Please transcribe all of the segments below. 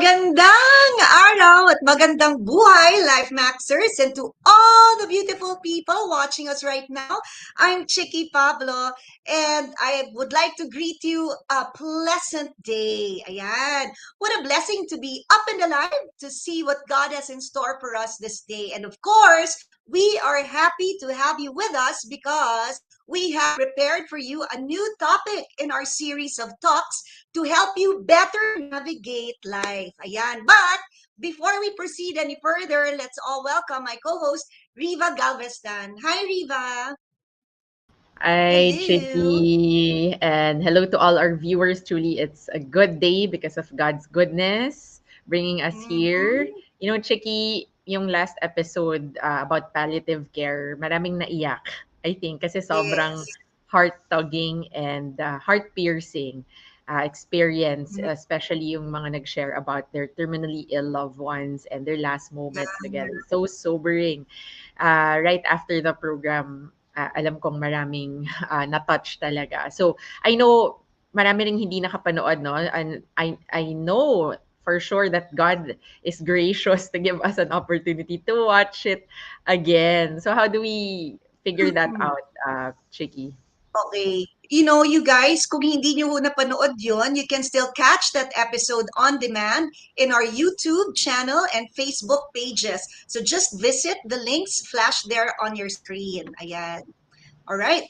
Magandang araw at magandang buhay, Life Maxers, and to all the beautiful people watching us right now. I'm Chicky Pablo, and I would like to greet you a pleasant day. Ayan. What a blessing to be up and alive to see what God has in store for us this day. And of course, we are happy to have you with us because we have prepared for you a new topic in our series of talks to help you better navigate life. Ayan. But before we proceed any further, let's all welcome my co-host, Riva Galveston. Hi, Riva. Hi, Hello. Chicky, and hello to all our viewers. Truly, it's a good day because of God's goodness bringing us here. Mhm. Chicky, yung last episode about palliative care, maraming naiyak, I think, kasi sobrang Yes. heart-tugging and heart-piercing experience, Mhm. especially yung mga nag-share about their terminally ill loved ones and their last moments Yeah. together. So sobering. Right after the program, alam kong maraming na-touch talaga. So, I know marami ring hindi nakapanood, no? And I know for sure that God is gracious to give us an opportunity to watch it again. So, how do we figure that out, Chicky? Okay. You guys, kung hindi nyo napanood yon, you can still catch that episode on demand in our YouTube channel and Facebook pages. So just visit the links flashed there on your screen. Ayan. All right.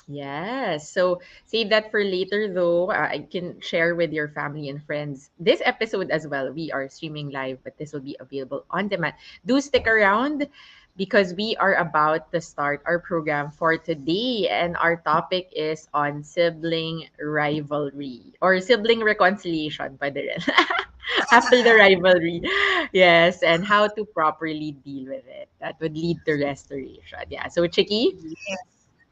Yes. So save that for later, though. I can share with your family and friends this episode as well. We are streaming live, but this will be available on demand. Do stick around because we are about to start our program for today. And our topic is on sibling rivalry or sibling reconciliation. Pwede rin. After the rivalry. Yes. And how to properly deal with it. That would lead to restoration. Yeah. So, Chicky? Yes.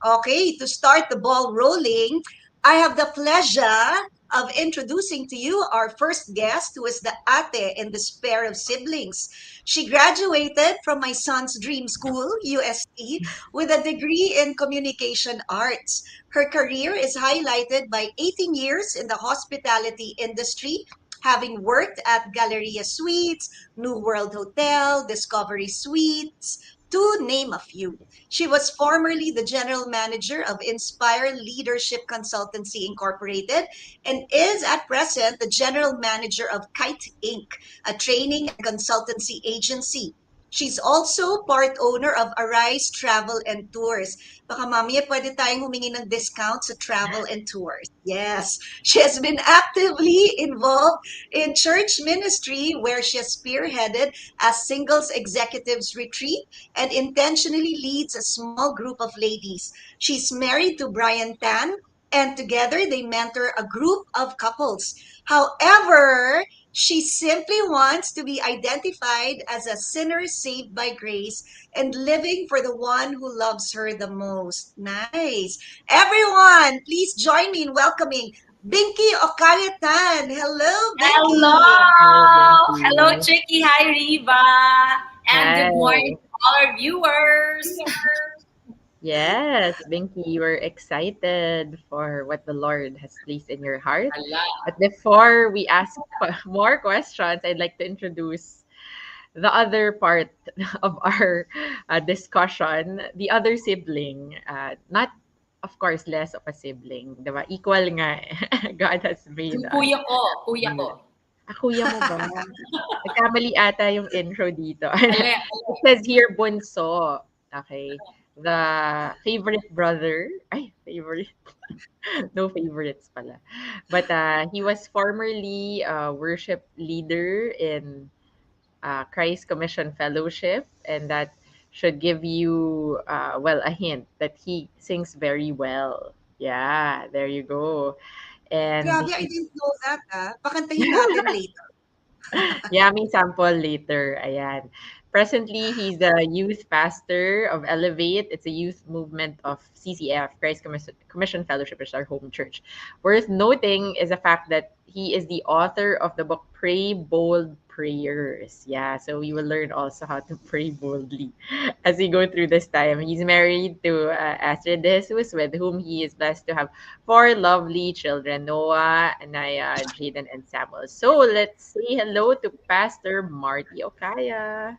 Okay, to start the ball rolling, I have the pleasure of introducing to you our first guest, who is the ate in this pair of siblings. She graduated from my son's dream school, UST, with a degree in communication arts. Her career is highlighted by 18 years in the hospitality industry, having worked at Galleria Suites, New World Hotel, Discovery Suites, to name a few. She was formerly the general manager of Inspire Leadership Consultancy Incorporated and is at present the general manager of Kite Inc., a training and consultancy agency. She's also part owner of Arise Travel and Tours. Baka mamaya pwede tayong humingi ng discount sa travel and tours. Yes. She has been actively involved in church ministry where she has spearheaded a singles executives retreat and intentionally leads a small group of ladies. She's married to Brian Tan, and together they mentor a group of couples. However, she simply wants to be identified as a sinner saved by grace and living for the one who loves her the most. Nice. Everyone, please join me in welcoming Binky Ocaya Tan. Hello, Hello! Binky. Hello, Hello, Binky. Chicky. Hi, Riva. And good morning Hi. to all our viewers. Yes, Binky, you were excited for what the Lord has placed in your heart. Hala. But before we ask more questions, I'd like to introduce the other part of our discussion, the other sibling. Not, of course, less of a sibling. Diba? Equal nga. God has made Yung us. kuya ko. Kuya mo ba? Nagkamali ata yung intro dito. Mali. It says here, bunso. Okay. The favorite brother. Ay, favorite. No favorites pala. But he was formerly a worship leader in Christ Commission Fellowship. And that should give you, well, a hint that he sings very well. Yeah, there you go. And Grabe, I didn't know that. Pakantahin natin later. yeah, may sample later. Ayan. Presently, he's the youth pastor of Elevate. It's a youth movement of CCF, Christ Commission Fellowship, which is our home church. Worth noting is the fact that he is the author of the book Pray Bold Prayers. Yeah, so we will learn also how to pray boldly as we go through this time. He's married to Astrid De Jesus, with whom he is blessed to have four lovely children, Noah, Anaya, Jaden, and Samuel. So let's say hello to Pastor Marty Ocaya.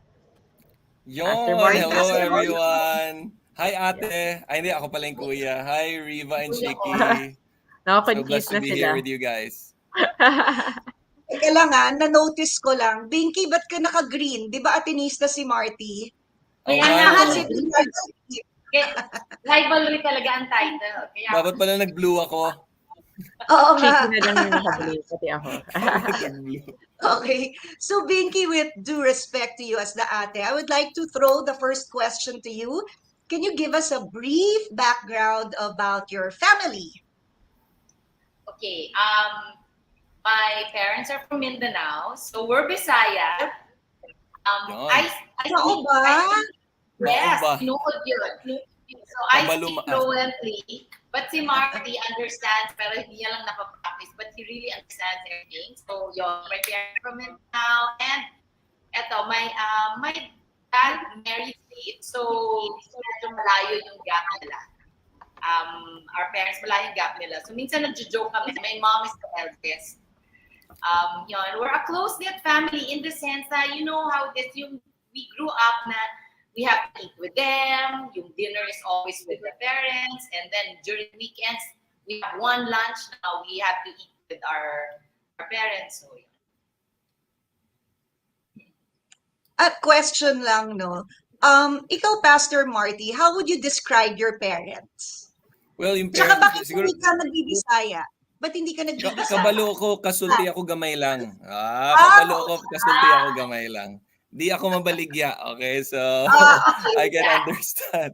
Pastor Yon! Marty. Hello, Pastor Marty. everyone! Hi, Yeah. ate! Ay, hindi. Ako pala yung kuya. Hi, Riva and Kuya ko. Shiki. So Nako-confuse blessed to na be sila. here with you guys. Teka lang na-notice ko lang. Binky, ba't ka naka-green? Di ba atinista si Marty? Kaya Oo nga, nga, Baka no? sibling rivalry. rivalry talaga ang title. Kaya Dapat pala nag-blue ako. Oo Shaky nga. na lang yung nakablue, pati ako. Dapat nag-blue. Okay. So, Binky, with due respect to you as the ate, I would like to throw the first question to you. Can you give us a brief background about your family? okay, my parents are from Mindanao, so we're Bisaya. Yan. I Oo speak, ba? yes, ba? tinuod yun. So I speak Kabaluma- fluently, but si Marty understands, pero hindi niya lang napapractice, but he really understands everything. So yun, my parents from Mindanao, and eto, my dad married late, so medyo malayo yung gap nila. Our parents, malayo yung gap nila. So minsan nagjo-joke kami, my mom is the eldest. Yun, we're a close-knit family in the sense that, you know how this, we grew up na we have to eat with them, yung dinner is always with the parents, and then during weekends, we have one lunch, now we have to eat with our parents. So, yun. At question lang, no? Ikaw, Pastor Marty, how would you describe your parents? Well, yung Tsaka parents, bakit siguro, hindi ka nagbibisaya? Ba't hindi ka nagbibisaya? kabalo ko, kasulti ako, gamay lang. Kabalo ko, kasulti ako, gamay lang. Di ako mabaligya, okay? So, I can understand.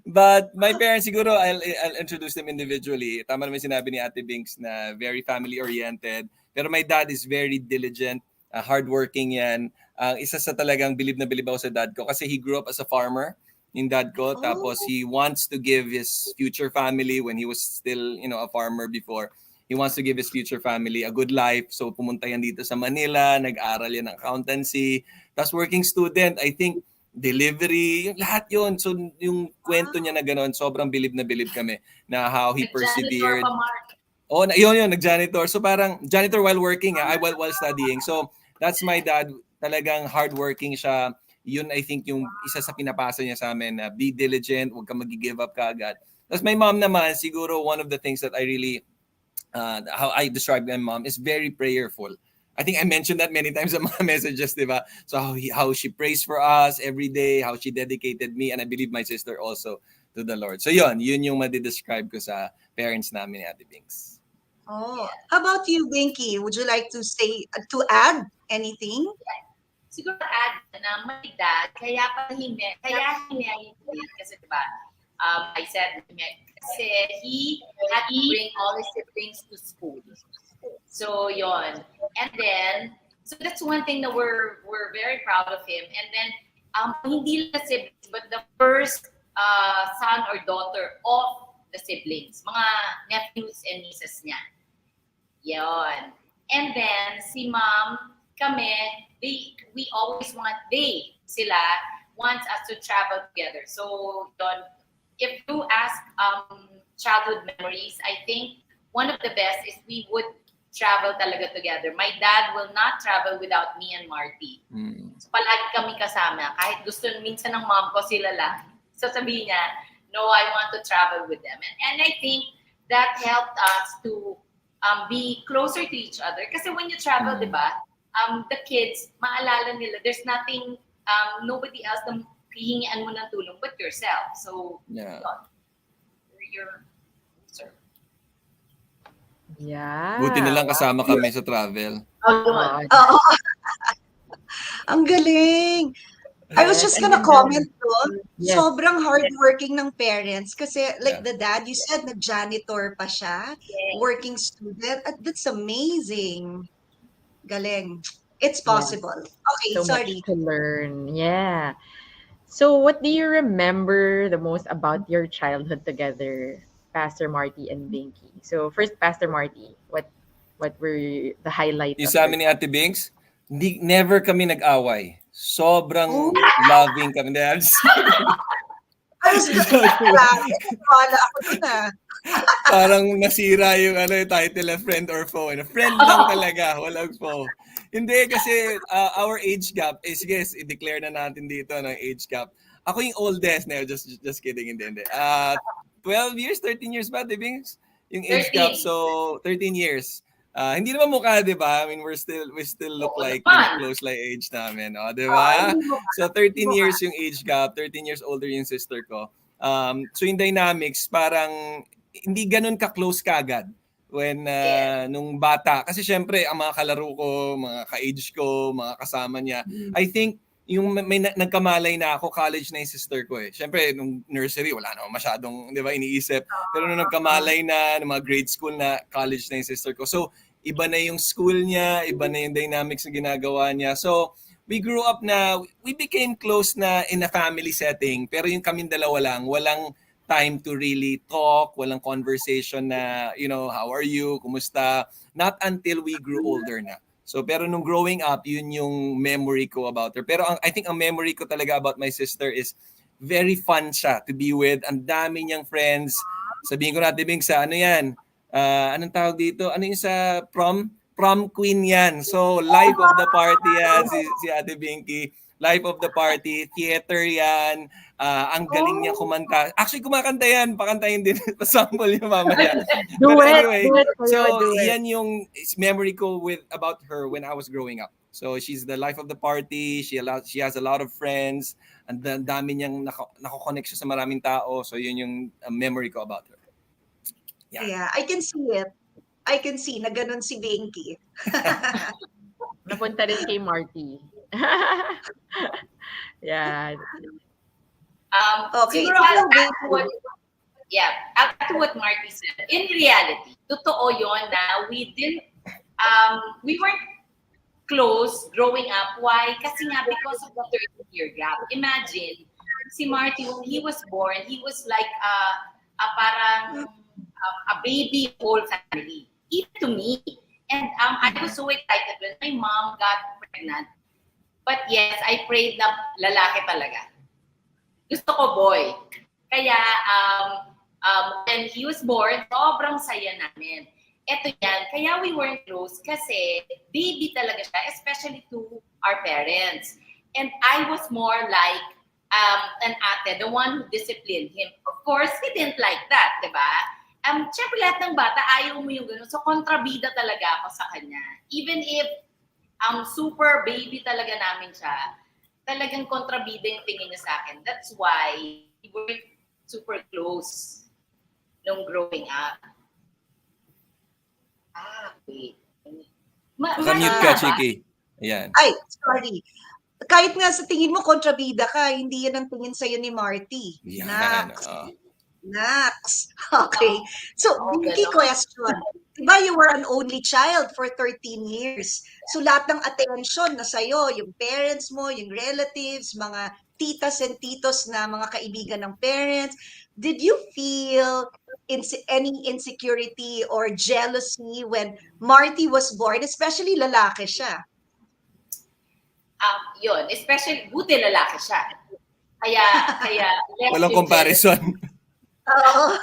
But my parents, siguro, I'll introduce them individually. Tama naman sinabi ni Ate Binks na very family-oriented. Pero my dad is very diligent, hardworking yan. Isa sa talagang bilib na bilib ako sa dad ko kasi he grew up as a farmer, yung dad ko. Oh. Tapos he wants to give his future family, when he was still, a farmer before, he wants to give his future family a good life. So pumunta yan dito sa Manila, nag-aral yan ng accountancy. Tapos working student, I think, delivery, lahat yun. So yung kwento niya na gano'n, sobrang bilib na bilib kami na how he persevered. Oh, yun, nag-janitor. So parang janitor while working, while studying. So that's my dad. Talagang hardworking siya. Yun, I think, yung isa sa pinapasa niya sa amin na be diligent, huwag kang mag-give up kaagad. Tapos my mom naman, siguro one of the things that I really, how I describe my mom is very prayerful. I think I mentioned that many times in my messages, di ba? So how she prays for us every day, how she dedicated me, and I believe my sister also to the Lord. So yun yung madi-describe ko sa parents namin ni Ate Binks. Oh, how about you, Binky? Would you like to add anything? Siguro add na my dad, kaya hinayang kasi diba, I said, kasi he had to bring all his siblings to school. So yon. And then, so that's one thing that we're very proud of him. And then, hindi lang siblings, but the first son or daughter of the siblings, mga nephews and nieces niya. Yon. And then, si mom, kami, we always sila wants us to travel together. So, if you ask childhood memories, I think one of the best is we would travel talaga together. My dad will not travel without me and Marty. So, palagi kami kasama. Kahit gusto minsan ng mom ko sila lang. So, sabihin niya, no, I want to travel with them. And I think that helped us to be closer to each other. Kasi when you travel, di ba, the kids, maalala nila, there's nothing, nobody else na hihingian mo ng tulong but yourself. So, yeah. You're sir. Yeah. Buti na lang kasama kami sa travel. Oo. Ang galing. I was just gonna comment doon. Yes. Sobrang hardworking ng parents kasi like the dad, you said nag-janitor pa siya, working student. That's amazing. Galing. It's Yeah. possible. Okay, So much sorry. to learn. Yeah. So, what do you remember the most about your childhood together, Pastor Marty and Binky? So, first, Pastor Marty, what were the highlights Yung of sa your amin ni Ate Binks, never kami nag-away. Oh, Sobrang loving kami. Hindi, I'm just kidding. I was just marami. Wala ako dun ah. Parang nasira yung yung title of friend or foe. Friend lang talaga, walang foe. Hindi kasi our age gap, sige, i-declare na natin dito ng age gap. Ako yung oldest, no, just kidding, hindi. 12 years, 13 years ba, Dibings? Yung age gap, 13. so 13 years. Hindi naman mukha, 'di ba? I mean, we still look Oo like, naman. close like age namin, 'di ba? Hindi mo So 13 years yung age gap, 13 years older yung sister ko. So yung dynamics parang hindi ganun ka-close kagad when Yes. nung bata. Kasi syempre, ang mga kalaro ko, mga ka-age ko, mga kasama niya, I think yung nagkamalay na ako, college na yung sister ko eh. Syempre, nung nursery, wala naman masyadong, di ba, iniisip. Pero nung nagkamalay na, nung mga grade school na, college na yung sister ko. So, iba na yung school niya, iba na yung dynamics na ginagawa niya. So, we grew up na, we became close na in a family setting. Pero yung kaming dalawa lang, walang time to really talk, walang conversation na, how are you, kumusta, not until we grew older na. So, pero nung growing up, yun yung memory ko about her. Pero I think ang memory ko talaga about my sister is very fun siya to be with. Ang dami niyang friends. Sabihin ko natin, Bing, sa ano yan? Anong tawag dito? Ano yung sa prom? Prom queen yan. So, life of the party yan, si Ate Binky. Life of the party, theater yan. Ang galing niya kumanta. Actually, kumakanta yan. Pakantayin din. Pasample niya mamaya. But anyway, do it, so do it. yan yung memory ko about her when I was growing up. So she's the life of the party. She has a lot of friends. And ang dami niyang nako-connect siya sa maraming tao. So yun yung memory ko about her. Yeah, I can see it. I can see na ganun si Binky. Napunta rin kay Marty. Yeah. Okay. Siguro I'll add to what Marty said. In reality, totoo yon na we weren't close growing up. Why? Kasi nga because of the 13-year gap. Imagine, si Marty, when he was born, he was like parang a baby whole family. Even to me. And I was so excited when my mom got pregnant. But yes, I prayed na lalaki talaga. Gusto ko boy. Kaya when he was born, sobrang saya namin. Eto yan, kaya we weren't close kasi baby talaga siya, especially to our parents. And I was more like an ate, the one who disciplined him. Of course, he didn't like that, di ba? Siyempre lahat ng bata, ayaw mo yung gano'n. So, kontrabida talaga ako sa kanya. Even if super baby talaga namin siya, talagang kontrabida yung tingin niya sa akin. That's why we were super close nung growing up. Wait. Mute ka, Chiki. Ayan. Ay, sorry. Kahit nga sa tingin mo kontrabida ka, hindi yan ang tingin sa'yo ni Marty. Yan. Nax. Okay. So, Binky question. Diba you were an only child for 13 years? So, lahat ng attention na sa'yo, yung parents mo, yung relatives, mga titas and titos na mga kaibigan ng parents, did you feel any insecurity or jealousy when Marty was born? Especially lalaki siya. Yun. Especially, buti lalaki siya. Kaya walang comparison. Oo.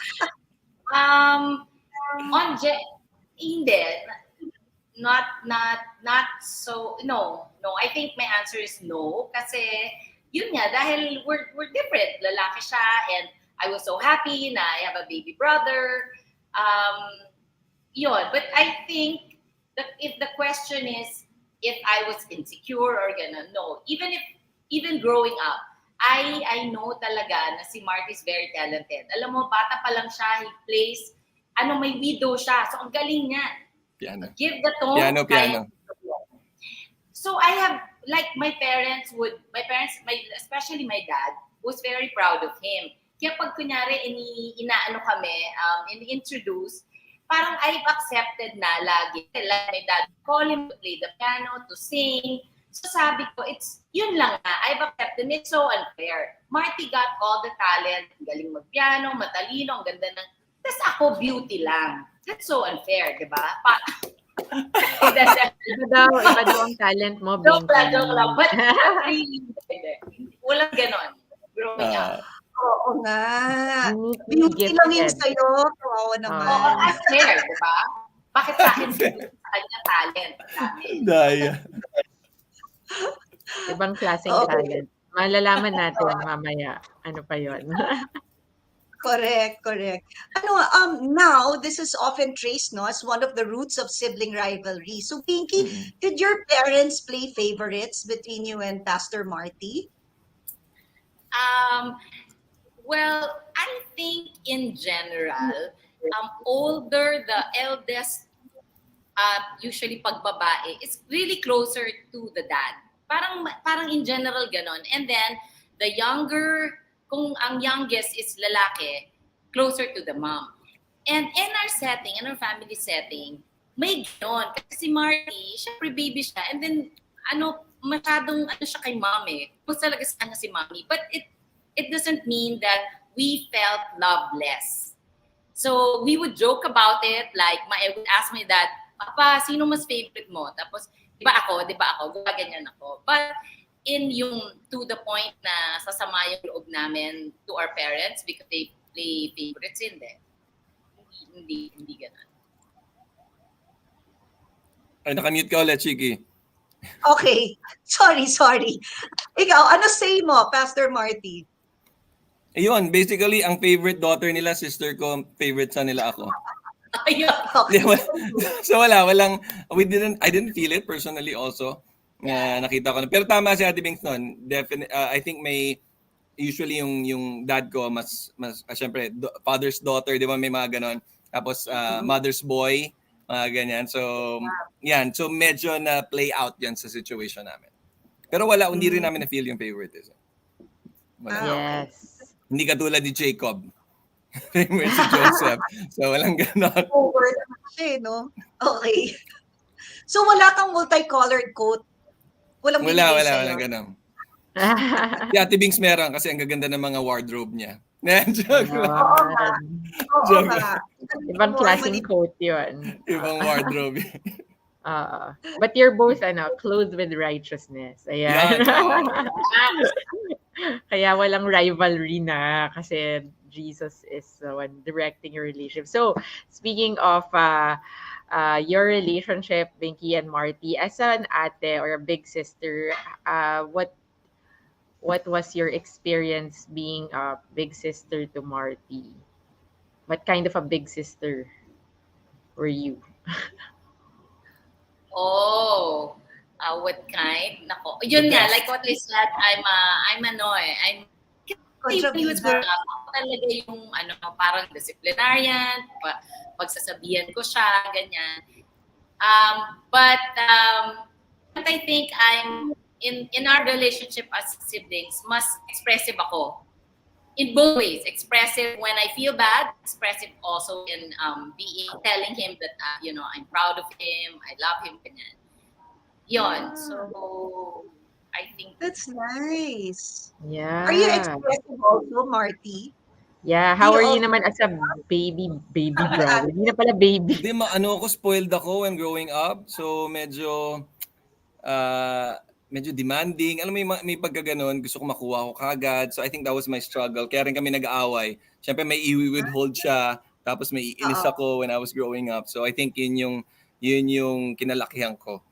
Hindi. Not so, no. I think my answer is no. Kasi, yun nga, dahil we're different. Lalaki siya, and I was so happy na I have a baby brother. Yun. But I think that if the question is if I was insecure or gonna, no. Even growing up, I know talaga na si Marty is very talented. Alam mo, bata pa lang siya, he plays, may widow siya. So, ang galing niya. Piano. Give the tone. Piano. So, I have, like, my parents, especially my dad, was very proud of him. Kaya pag kunyari, inaano kami, ini-introduce, parang I've accepted na lagi. Like my dad call him to play the piano, to sing. So sabi ko, yun lang na. I've accepted. It's so unfair. Marty got all the talent. Galing magpiano, matalino, ang ganda ng... Tapos ako, beauty lang. That's so unfair, di ba? Iba daw ang talent mo, Joke Binky. lang. But really, walang ganon. Growing up. Oo nga. Uniquely Beauty lang yung gifted. sa'yo. Kawawa naman. Oo, unfair, di ba? Bakit sa akin sa kanya talent? Daya. Ibang klaseng Oo. talent. Malalaman natin mamaya. Ano pa yon? Correct. Now, this is often traced as one of the roots of sibling rivalry. So, Binky, did your parents play favorites between you and Pastor Marty? Well, I think in general, the eldest, usually pag babae, is really closer to the dad. Parang in general ganon. And then, the younger, kung ang youngest is lalaki, closer to the mom. And in our setting, in our family setting, may ganon. Kasi si Marty, syempre baby siya. And then, masyadong siya kay mom eh. Mas talaga sa kanya si mommy. But it doesn't mean that we felt loveless. So, we would joke about it. Like, I would ask my dad, Papa, sino mas favorite mo? Tapos, di ba ako? Ganyan ako. But, to the point na sasama yung loob namin to our parents because they play favorites, hindi ganun. Ay, nakamute ka ulit, Chiki. Okay. Sorry. Ikaw, ano say mo, Pastor Marty? Ayun, basically, ang favorite daughter nila, sister ko, favorite son nila ako. Okay. So walang, I didn't feel it personally also. Nakita ko na. Pero tama si Ate Binks nun. I think usually yung dad ko, mas syempre, father's daughter, di ba, may mga ganon. Tapos, mother's boy, mga ganyan. So, yan. So, medyo na play out yan sa situation namin. Pero hindi rin namin na-feel yung favoritism. Yes. Hindi katulad ni Jacob. Favorite si Joseph. So, walang ganon. Over naman siya, no? Okay. So, wala kang multicolored coat? Walang binigay sa'yo? Walang ganon. Si Ate Binks meron kasi ang gaganda ng mga wardrobe niya. Joke lang. Oo nga. Ibang klaseng coat yun. Ibang wardrobe. But you're both clothed with righteousness. Ayan. Kaya walang rivalry na kasi Jesus is the one directing your relationship. So, speaking of your relationship, Binky and Marty, as an ate or a big sister, what was your experience being a big sister to Marty? What kind of a big sister were you? What kind? Nako. Yun nga, like what I said, I'm when he was growing up, ako talaga yung parang disciplinarian, pagsasabihan ko siya, ganyan. But I think I'm in our relationship as siblings, mas expressive ako. In both ways, expressive when I feel bad, expressive also in telling him that I'm proud of him, I love him, ganyan. Yon. So I think that's nice. Yeah. Are you expressive also, Marty? Yeah. How are you naman as a baby brother? Hindi na pala baby. Hindi, ako spoiled ako when growing up. So medyo demanding. Alam mo, may pagkaganon, gusto ko makuha ko kagad. So I think that was my struggle. Kaya rin kami nag-aaway. Siyempre may i-withhold siya. Tapos may iinis ako when I was growing up. So I think yun yung kinalakihan ko.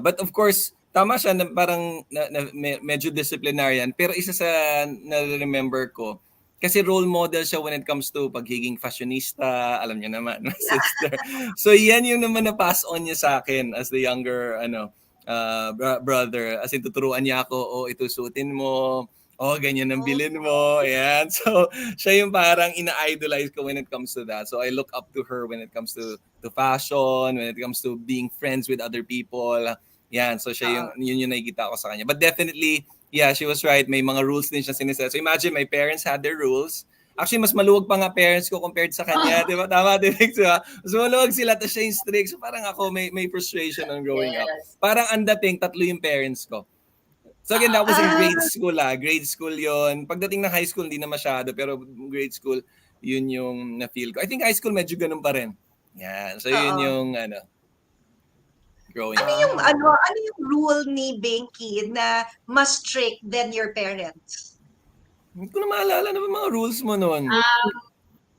But of course, tama siya na parang medyo disciplinarian. Pero isa sa na-remember ko, kasi role model siya when it comes to pagiging fashionista. Alam niyo naman, my sister. So yan yung naman na-pass on niya sa akin as the younger brother. As in, tuturuan niya ako, ito suotin mo. Ganyan ang bilin mo. Ayan. So, siya yung parang ina-idolize ko when it comes to that. So, I look up to her when it comes to fashion, when it comes to being friends with other people. Yan. So, siya yun nakikita ko sa kanya. But definitely, yeah, she was right. May mga rules din siya siniset. So, imagine, my parents had their rules. Actually, mas maluwag pa nga parents ko compared sa kanya. Di ba? Tama, Direk? Diba? Mas maluwag sila, tapos siya yung strict. So parang ako, may frustration on growing up. Yes. Parang ang dating, tatlo yung parents ko. So again, that was in grade school Grade school yon. Pagdating ng high school, hindi na masyado. Pero grade school, yun yung na-feel ko. I think high school, medyo ganun pa rin. Yan. So yun Oo. yung, growing up. Ano yung rule ni Binky na mas strict than your parents? Hindi ko na maalala na mga rules mo noon.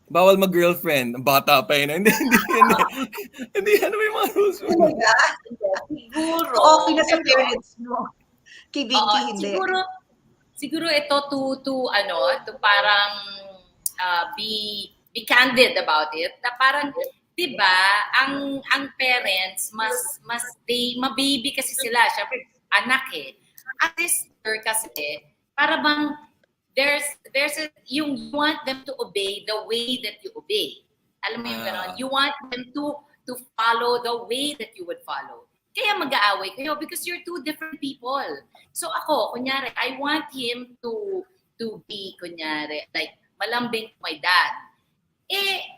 Bawal mag-girlfriend. Bata pa yun. Hindi. Hindi, ano ba yung mga rules mo? Talaga? Siguro. Okay na sa parents mo. Kay Binky, Oo, hindi. siguro ito to parang be candid about it. Na parang, 'di ba, ang parents mas mababy kasi sila, syempre anak eh. Ang sister kasi para bang there's yung you want them to obey the way that you obey. Alam mo yung gano'n? You want them to follow the way that you would follow. Kaya mag-aaway kayo because you're two different people. So ako, kunyari, I want him to be, kunyari, like, malambing to my dad.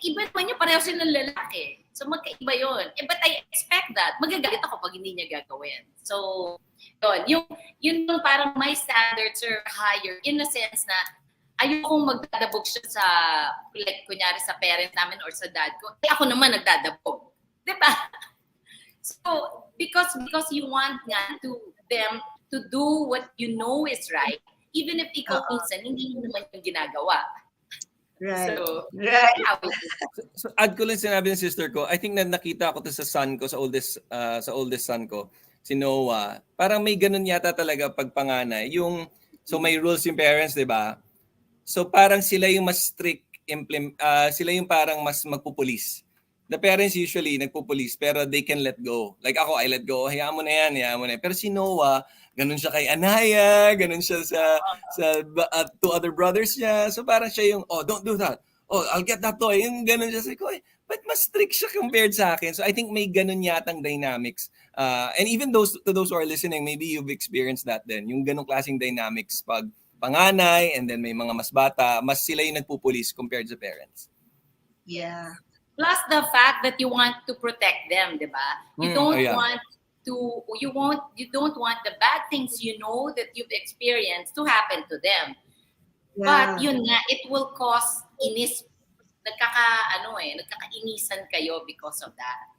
Iba naman niya, pareho silang lalaki. So magkaiba yun. But I expect that. Magagalit ako pag hindi niya gagawin. So, yun yung parang my standards are higher in a sense na ayokong magdadabog siya sa, like, kunyari sa parents namin or sa dad ko. Ako naman nagdadabog. Diba? So, because you want nga them to do what you know is right, even if ikaw minsan hindi mo naman yung ginagawa. Right. So, right. So add ko lang sinabi ng sister ko, I think na nakita ko to sa son ko, sa oldest son ko, si Noah. Parang may ganun yata talaga pag panganay. So may rules yung parents, di ba? So parang sila yung mas strict, sila yung parang mas magpupulis. The parents usually nagpupulis pero they can let go. Like ako, I let go. Hayaan mo na yan, hayaan mo na yan. Pero si Noah, ganun siya kay Anaya, ganun siya sa two other brothers niya. So parang siya yung, don't do that. I'll get that toy. Yung ganun siya. Sabi ko, but mas strict siya compared sa akin. So I think may ganun yatang dynamics. And even to those who are listening, maybe you've experienced that din. Yung ganung klaseng dynamics pag panganay and then may mga mas bata, mas sila yung nagpupulis compared sa parents. Yeah. Plus the fact that you want to protect them, di ba? You don't want the bad things you know that you've experienced to happen to them. Yeah. But yun nga, it will cause nagkakainisan kayo because of that.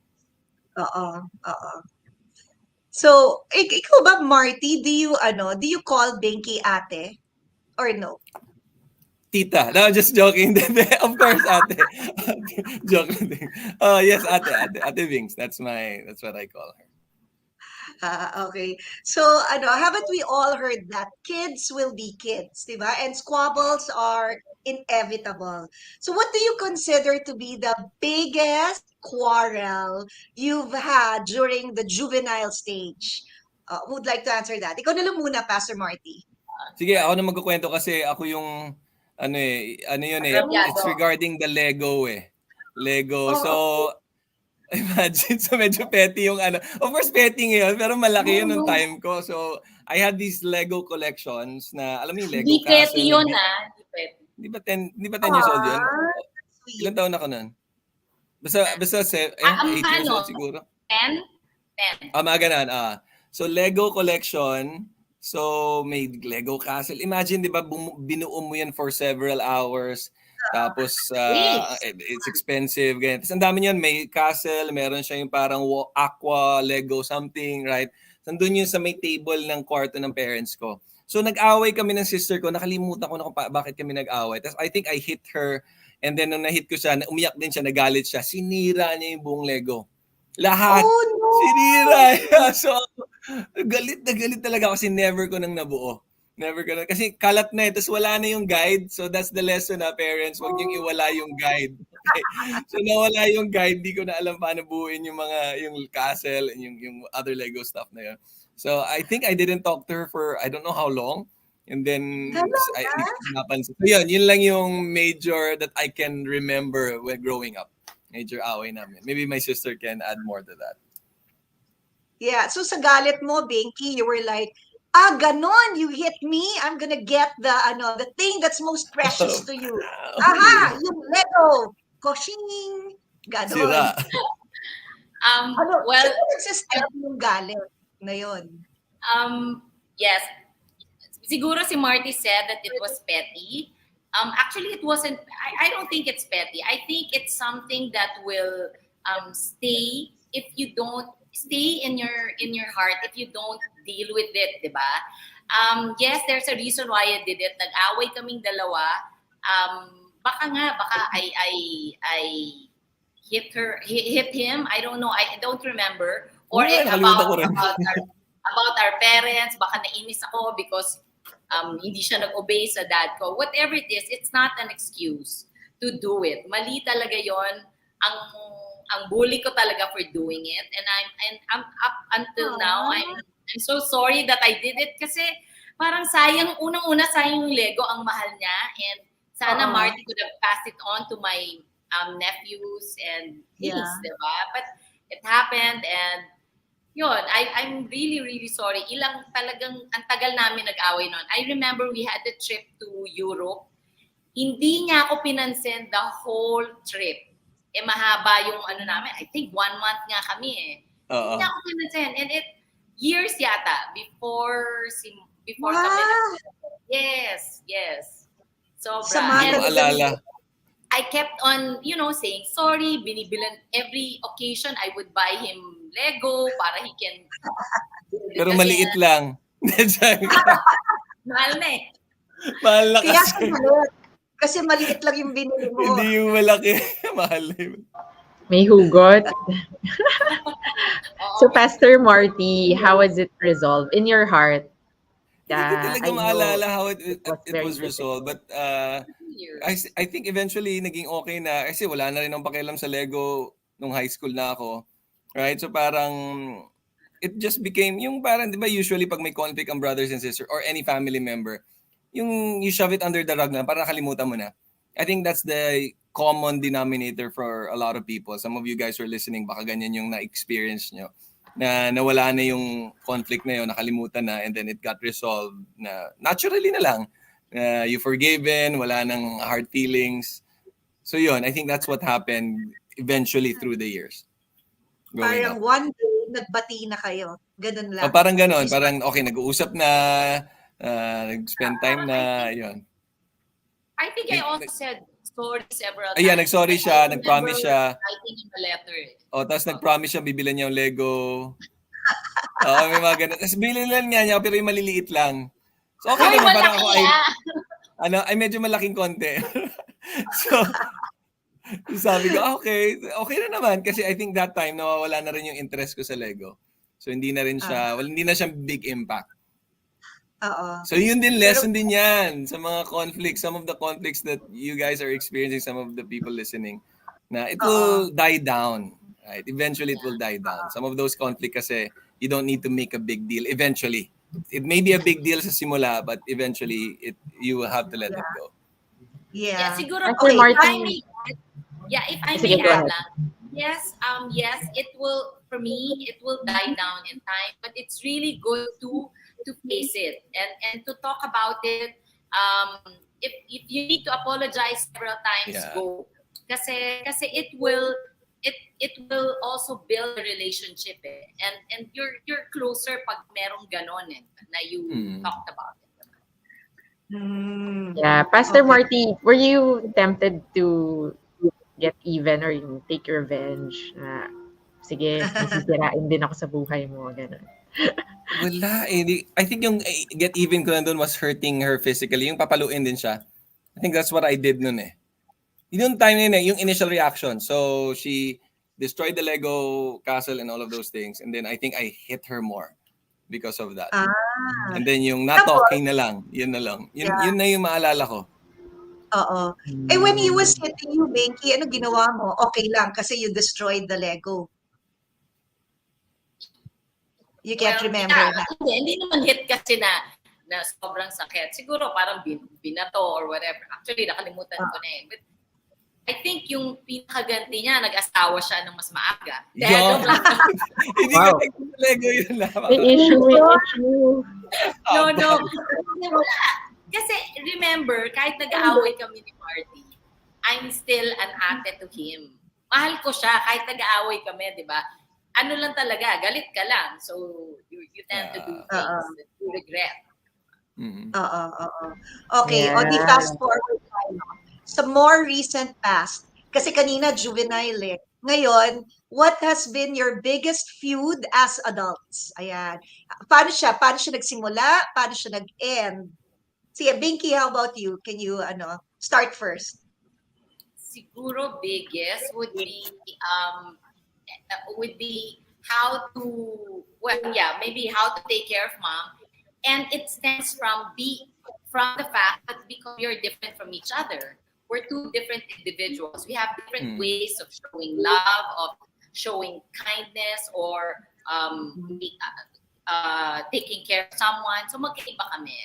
Oo. So, ikaw ba, Marty, do you call Binky ate? Or no? Tita. No, just joking. Of course, ate. Joking. Yes, ate. Ate Vinks. That's what I call her. Okay. So, haven't we all heard that kids will be kids, diba? And squabbles are inevitable. So, what do you consider to be the biggest quarrel you've had during the juvenile stage? Who'd like to answer that? Ikaw na lang muna, Pastor Marty. Sige, ako na magkukwento kasi ako yung it's regarding the Lego Lego. So, imagine, so medyo petty yung Of course, petty ngayon, pero malaki yun nung time ko. So, I had these Lego collections na, alam mo yung Lego Di Castle. petty yun, Di ba 10 years old yun? Ilan taon ako nun? Basta 18 years old siguro. 10? Mga ganun. So, Lego collection. So, may Lego Castle. Imagine, di ba, binuo mo yan for several hours. Tapos, it's expensive. Ganyan. Tapos, ang dami yan. May castle. Meron siya yung parang aqua, Lego, something, right? Nandun yun sa may table ng kwarto ng parents ko. So, nag-away kami ng sister ko. Nakalimutan ko na kung bakit kami nag-away. Tapos, I think I hit her. And then, nung na-hit ko siya, umiyak din siya, nagalit siya. Sinira niya yung buong Lego. Lahat. Oh, no! Sinira. So, galit talaga kasi never ko nang nabuo. Never ko na. Kasi kalat na tapos wala na yung guide. So, that's the lesson parents. Huwag niyong iwala yung guide. Okay. So, nawala yung guide. Di ko na alam paano buuin yung castle and yung other Lego stuff na yun. So, I think I didn't talk to her for I don't know how long. And then, I napansin. So, yun lang yung major that I can remember when growing up. Major away namin. Maybe my sister can add more to that. Yeah. So, sa galit mo, Binky, you were like, Ganon, you hit me, I'm gonna get the thing that's most precious to you. Aha, Okay. yung Lego. Koshing. Ganon. Sira. Well, Sino nagsistart yung galit na yun? yes, siguro si Marty said that it was petty. Actually, it wasn't. I don't think it's petty. I think it's something that will stay if you don't stay in your heart if you don't deal with it, diba? Yes, there's a reason why I did it. Nag-away kaming dalawa. Baka I hit him. I don't know. I don't remember. Or Nakalimutan ko rin. about our parents. Baka nainis ako because hindi siya nag-obey sa dad ko. Whatever it is, it's not an excuse to do it. Mali talaga yon. Ang bully ko talaga for doing it, and I'm up until now. I'm so sorry that I did it kasi parang sayang, unang-una sayang yung Lego, ang mahal niya, and sana Marty could have passed it on to my nephews and niece, diba? But it happened, and yun, I'm really, really sorry. Ang tagal namin nag-away nun. I remember we had a trip to Europe. Hindi niya ako pinansin the whole trip. Mahaba yung namin. I think 1 month nga kami eh. Hindi niya ako pinansin. And years yata before kami. Yes. Sobra. Hindi ko alala. I kept on, saying sorry. Binibilan every occasion I would buy him Lego para he can. Pero maliit lang. Mahal na eh. Mahal na Kaya kasi. Kasi maliit lang yung binili mo. Hindi yung malaki. Mahal na yun. May hugot. So, Pastor Marty, how was it resolved in your heart? Hindi ko talaga maalala how it was very resolved. But I think eventually naging okay na. Kasi wala na rin akong pakialam sa Lego nung high school na ako. Right? So parang it just became yung parang, di ba usually pag may conflict ang brothers and sisters or any family member, yung you shove it under the rug na para nakalimutan mo na. I think that's the common denominator for a lot of people. Some of you guys who are listening, baka ganyan yung na-experience nyo. Na nawala na yung conflict na yun, nakalimutan na, and then it got resolved na naturally na lang. You forgiven, wala nang hard feelings. So yun, I think that's what happened eventually through the years. Parang one day, nagbati na kayo. Ganun lang. Parang ganon. Parang okay, nag-uusap na, nag-spend time na, yun. I think I also said sorry several times. Ayan, nag-sorry siya, nag-promise siya. Writing him a letter. Tapos nag-promise siya, bibilan niya yung Lego. May mga ganun. Tapos bilan niya, pero yung maliliit lang. So okay naman, parang ako ay medyo malaking konti. So, sabi ko, okay na naman. Kasi I think that time, nawawala na rin yung interest ko sa Lego. So hindi na rin siya, hindi na siya big impact. So yun din, lesson din yan sa mga conflicts, some of the conflicts that you guys are experiencing, some of the people listening, na it will die down. Right? Eventually, it will die down. Some of those conflicts kasi, you don't need to make a big deal. Eventually. It may be a big deal sa simula, but eventually, you will have to let it go. Yeah, siguro, okay, Marty. If I may add lang, yes, it will, for me, it will die down in time, but it's really good to face it and to talk about it. If you need to apologize several times, go. Kasi it will also build a relationship and you're closer pag merong ganon na you talked about it. Yeah, Pastor Marty, were you tempted to get even or take revenge na sige, masisirain din ako sa buhay mo, ganun? Wala eh. I think yung get even ko nandun was hurting her physically. Yung papaluin din siya. I think that's what I did nun eh. Yung time yun yung initial reaction. So she destroyed the Lego castle and all of those things. And then I think I hit her more because of that. And then yung not talking na lang. Yun na lang. Yun na yung maalala ko. Oo. When he was hitting you, Binky, ano ginawa mo? Okay lang kasi you destroyed the Lego. You can't remember that. Hindi naman hit kasi na sobrang sakit. Siguro parang binato or whatever. Actually, nakalimutan ko na eh. But I think yung pinakaganti niya, nag-asawa siya ng mas maaga. Yo. Joke lang. Hindi ko Wow. talaga yun lang. May issue, may issue. No. Wala. Kasi remember, kahit nag-aaway kami ni Marty, I'm still an ate to him. Mahal ko siya kahit nag-aaway kami, di ba? Ano lang talaga, galit ka lang. So, you tend to do things that you regret. Mhm. Okay, o di Yeah. fast forward tayo. Sa more recent past, kasi kanina juvenile eh. Ngayon, what has been your biggest feud as adults? Ayan. Paano siya? Paano siya nagsimula? Paano siya nag-end? Sige, Binky, how about you? Can you start first? Siguro biggest would be how to maybe how to take care of mom, and it stems from the fact that because you're different from each other, we're two different individuals. We have different ways of showing love, of showing kindness, or taking care of someone. So magkaiba kami,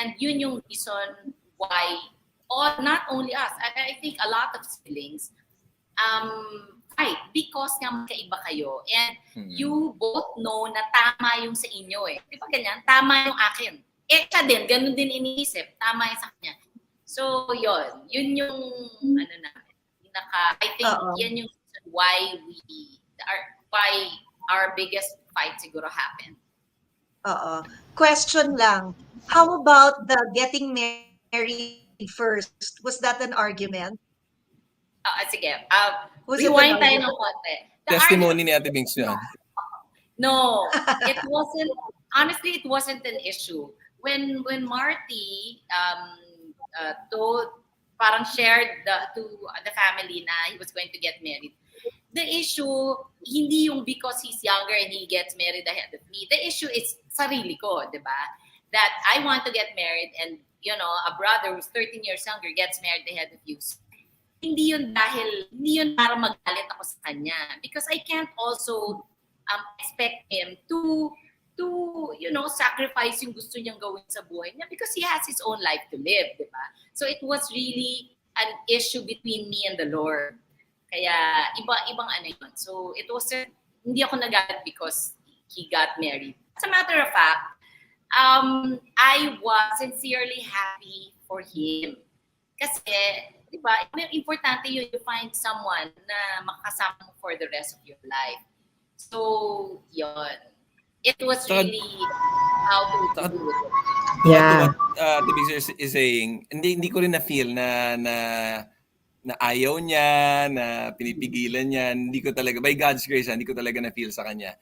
and yun yung reason why, not only us, I think a lot of siblings fight because nga magkaiba kayo, and you both know na tama yung sa inyo eh. Di ba ganyan? Tama yung akin. Siya din, ganun din iniisip. Tama yung sa kanya. So, yun yung I think yan yung reason why our biggest fight siguro happened. Question lang. How about the getting married first? Was that an argument? Sige. Was it Rewind an tayo argument? ng konti. The Testimony ni Ate Binks yun. No, it wasn't. Honestly, it wasn't an issue. When Marty shared to the family na he was going to get married, the issue hindi yung because he's younger and he gets married ahead of me. The issue is sarili ko, di ba? That I want to get married, and a brother who's 13 years younger gets married ahead of you. So, hindi yun para magalit ako sa kanya, because I can't also expect him to sacrifice yung gusto niyang gawin sa buhay niya, because he has his own life to live, di ba? So it was really an issue between me and the Lord. Kaya ibang yun. So it wasn't, hindi ako nagalit because he got married. As a matter of fact, I was sincerely happy for him. Kasi, di ba, importante yun, you find someone na makasama mo for the rest of your life. So, yun. It was really how to do it. Yeah. To what the Binks is saying, hindi ko rin na-feel na ayaw niya, na pinipigilan niya. Hindi ko talaga, by God's grace, hindi ko talaga na-feel sa kanya.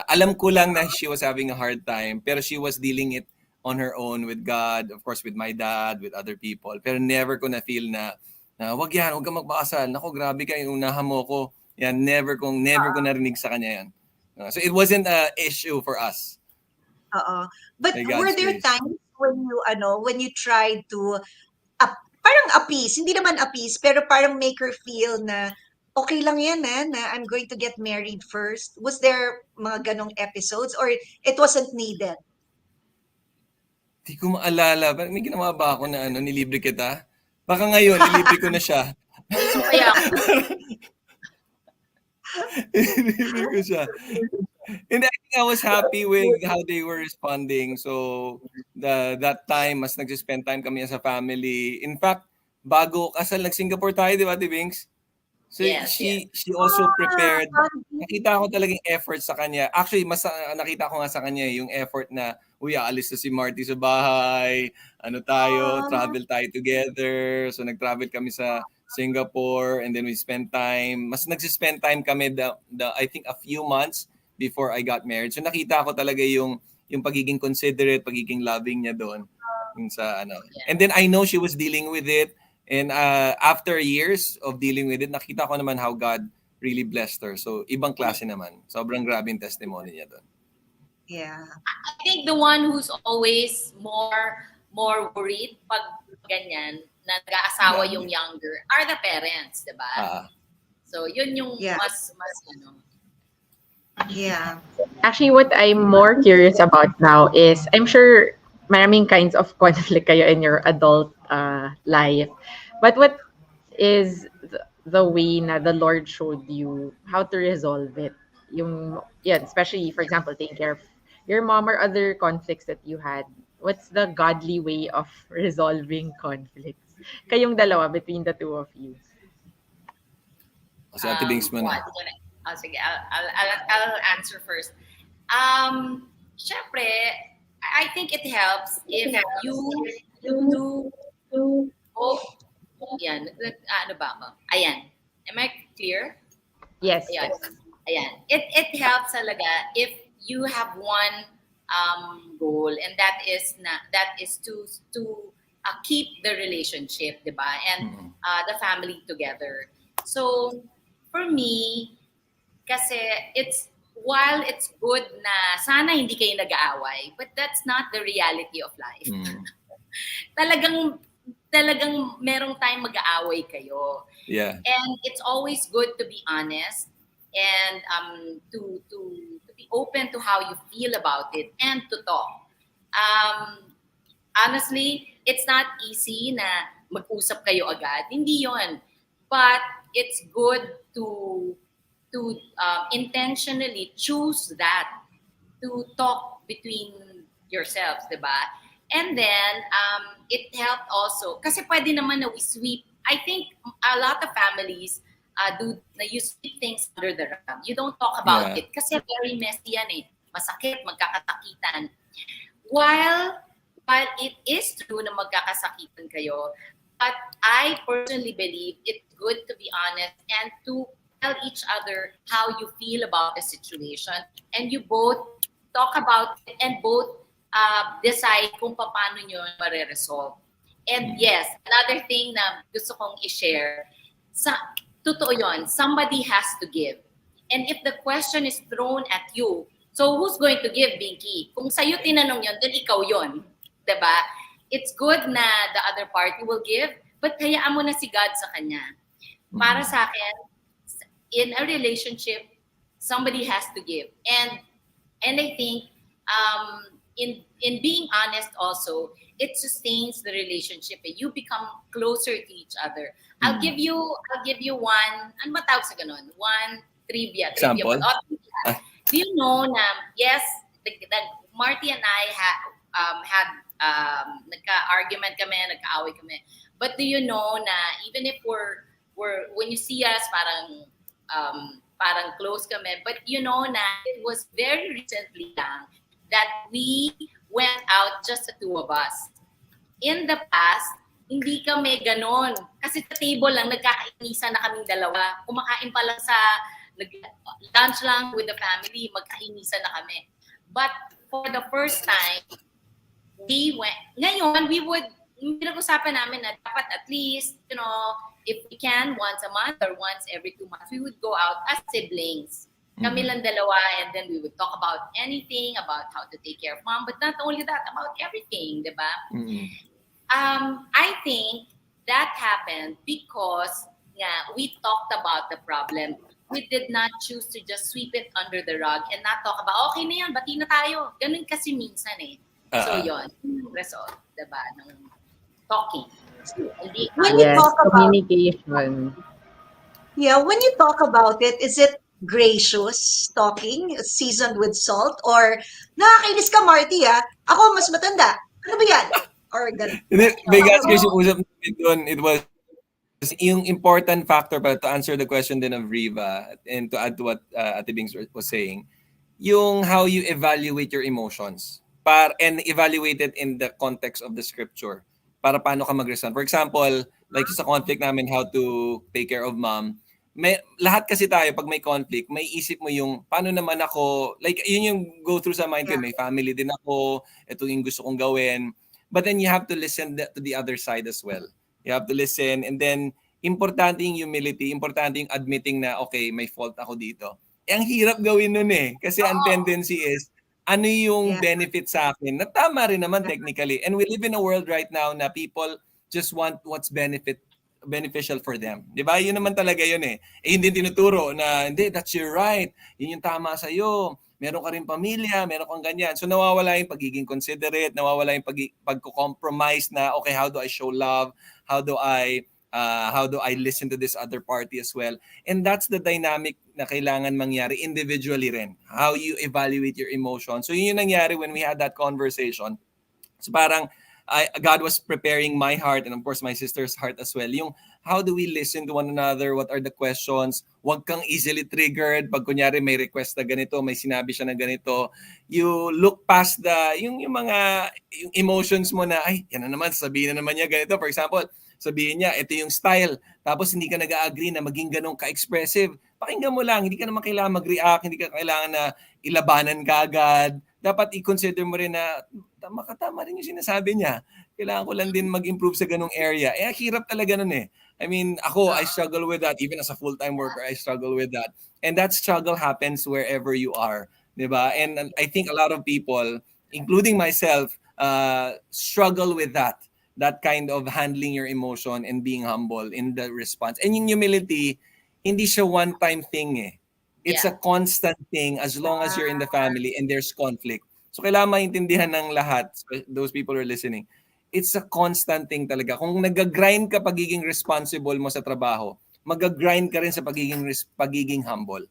Alam ko lang na she was having a hard time, pero she was dealing it on her own with God, of course with my dad, with other people. Pero never ko na-feel na wag kang magpakasal. Nako, grabe ka, unahan mo ko. Yan, never ko narinig sa kanya yan. So it wasn't an issue for us. But were there times when you tried to parang appease, hindi naman appease, pero parang make her feel na okay lang yan na I'm going to get married first? Was there mga ganong episodes, or it wasn't needed? Hindi ko maalala. May ginawa ba ako na nilibre kita? Baka ngayon, nilibre ko na siya. Kaya nilibre ko siya. And I think I was happy with how they were responding. So, that time, mas nag-spend time kami as a family. In fact, bago kasal, nag-Singapore tayo, di ba, Ate Binks? So, she also prepared. Nakita ko talagang effort sa kanya. Actually, mas nakita ko nga sa kanya yung effort na, aalis na si Marty sa bahay. Travel tayo together. So, nag-travel kami sa Singapore, and then we spent time. Mas nag-spend time kami I think a few months before I got married. So nakita ko talaga yung pagiging considerate, pagiging loving niya doon. And then I know she was dealing with it, and after years of dealing with it, nakita ko naman how God really blessed her. So ibang klase naman. Sobrang grabe yung testimony niya doon. Yeah. I think the one who's always more worried pag ganyan, na nag-aasawa yung younger, are the parents, di ba? So yun yung mas Yeah. Actually, what I'm more curious about now is, I'm sure maraming kinds of conflict kayo in your adult life. But what is the way na the Lord showed you how to resolve it. Yung, yeah, especially, for example, taking care of your mom or other conflicts that you had. What's the godly way of resolving conflicts? Kayong dalawa, between the two of you. Si Ate Bings mo na. Sige, I'll answer first. Syempre, I think it helps if you do. Oh, yan. Ano ba ako? Ayan. Am I clear? Yes. Ayan. Ayan. It helps talaga if you have one goal, and that is to keep the relationship, diba? And the family together. So for me, kasi while it's good na sana hindi kayo nag-aaway, but that's not the reality of life. Talagang merong time mag-aaway kayo. Yeah. And it's always good to be honest and to be open to how you feel about it and to talk. Honestly, it's not easy na mag-usap kayo agad. Hindi yon. But it's good to intentionally choose that, to talk between yourselves, diba? And then, it helped also, kasi pwede naman na we sweep. I think a lot of families you sweep things under the rug. You don't talk about it kasi very messy yan eh. Masakit, magkakatakitan. While it is true na magkakasakitan kayo, but I personally believe it's good to be honest and to tell each other how you feel about the situation, and you both talk about it and both decide kung paano nyo mare-resolve. And yes, another thing na gusto kong i-share, totoo yon, somebody has to give. And if the question is thrown at you, so who's going to give, Binky? Kung sa'yo tinanong yon, then ikaw yon. Diba? It's good na the other party will give, but hayaan mo na si God sa kanya. Para sa akin, in a relationship, somebody has to give. And I think in being honest also, it sustains the relationship. You become closer to each other. I'll give you one, ano ba tawag sa ganun? One trivia. Example? Do you know na, yes, Marty and I had nagka-argument kami, nagka-away kami. But do you know na even if we're when you see us parang close kami, but you know na it was very recently lang that we went out just the two of us. In the past, hindi kami ganon. Kasi sa table lang, nagkakainisa na kaming dalawa. Kumakain pa lang lunch lang with the family, magkainisa na kami. But for the first time, ngayon, pinag-usapan namin na dapat at least, if we can, once a month or once every 2 months, we would go out as siblings. Kami lang dalawa, and then we would talk about anything, about how to take care of mom, but not only that, about everything, diba? I think that happened because we talked about the problem. We did not choose to just sweep it under the rug and not talk about, okay na yan, bati na tayo. Ganun kasi minsan eh. So yun, result, diba, ng talking. When you talk about communication. when you talk about it, is it gracious talking, seasoned with salt, or nakakainis ka, Marty, ako mas matanda. Ano ba yan? Or ganun. Because kasi usap namin doon, it was yung important factor para to answer the question din of Riva and to add to what Ate Bings was saying, yung how you evaluate your emotions and evaluate it in the context of the scripture para paano ka mag-respond. For example, like sa conflict namin, how to take care of mom, lahat kasi tayo pag may conflict, may isip mo yung paano naman ako, like yun yung go through sa mind ko, may family din ako, ito yung gusto kong gawin. But then you have to listen to the other side as well. You have to listen, and then importante yung humility, importante yung admitting na okay, may fault ako dito. Ang hirap gawin nun eh. Kasi ang tendency is, ano yung benefit sa akin? Na tama rin naman technically. And we live in a world right now na people just want what's beneficial for them. Di ba? Yun naman talaga yun eh. Hindi tinuturo na, hindi, that's your right. Yun yung tama sa'yo. Meron ka rin pamilya, meron kang ganyan. So nawawala yung pagiging considerate, nawawala yung pagko-compromise na, okay, how do I show love? How do I How do I listen to this other party as well? And that's the dynamic na kailangan mangyari individually rin. How you evaluate your emotions. So yun yung nangyari when we had that conversation. So parang God was preparing my heart and of course my sister's heart as well. Yung how do we listen to one another? What are the questions? Huwag kang easily triggered. Pag kunyari may request na ganito, may sinabi siya na ganito, you look past yung mga yung emotions mo na, ay, yan na naman, sabihin na naman niya ganito. For example, sabihin niya, ito yung style. Tapos hindi ka nag-agree na maging ganun ka-expressive. Pakinggan mo lang, hindi ka naman kailangan mag-react, hindi ka kailangan na ilabanan ka agad. Dapat i-consider mo rin na tama rin yung sinasabi niya. Kailangan ko lang din mag-improve sa ganung area. Hirap talaga nun eh. I mean, ako, I struggle with that. Even as a full-time worker, I struggle with that. And that struggle happens wherever you are. Diba? And I think a lot of people, including myself, struggle with that. That kind of handling your emotion and being humble in the response. And yung humility, hindi siya one-time thing eh. It's a constant thing as long as you're in the family and there's conflict. So kailangan maintindihan ng lahat, those people who are listening. It's a constant thing talaga. Kung nag-grind ka pagiging responsible mo sa trabaho, mag-grind ka rin sa pagiging humble.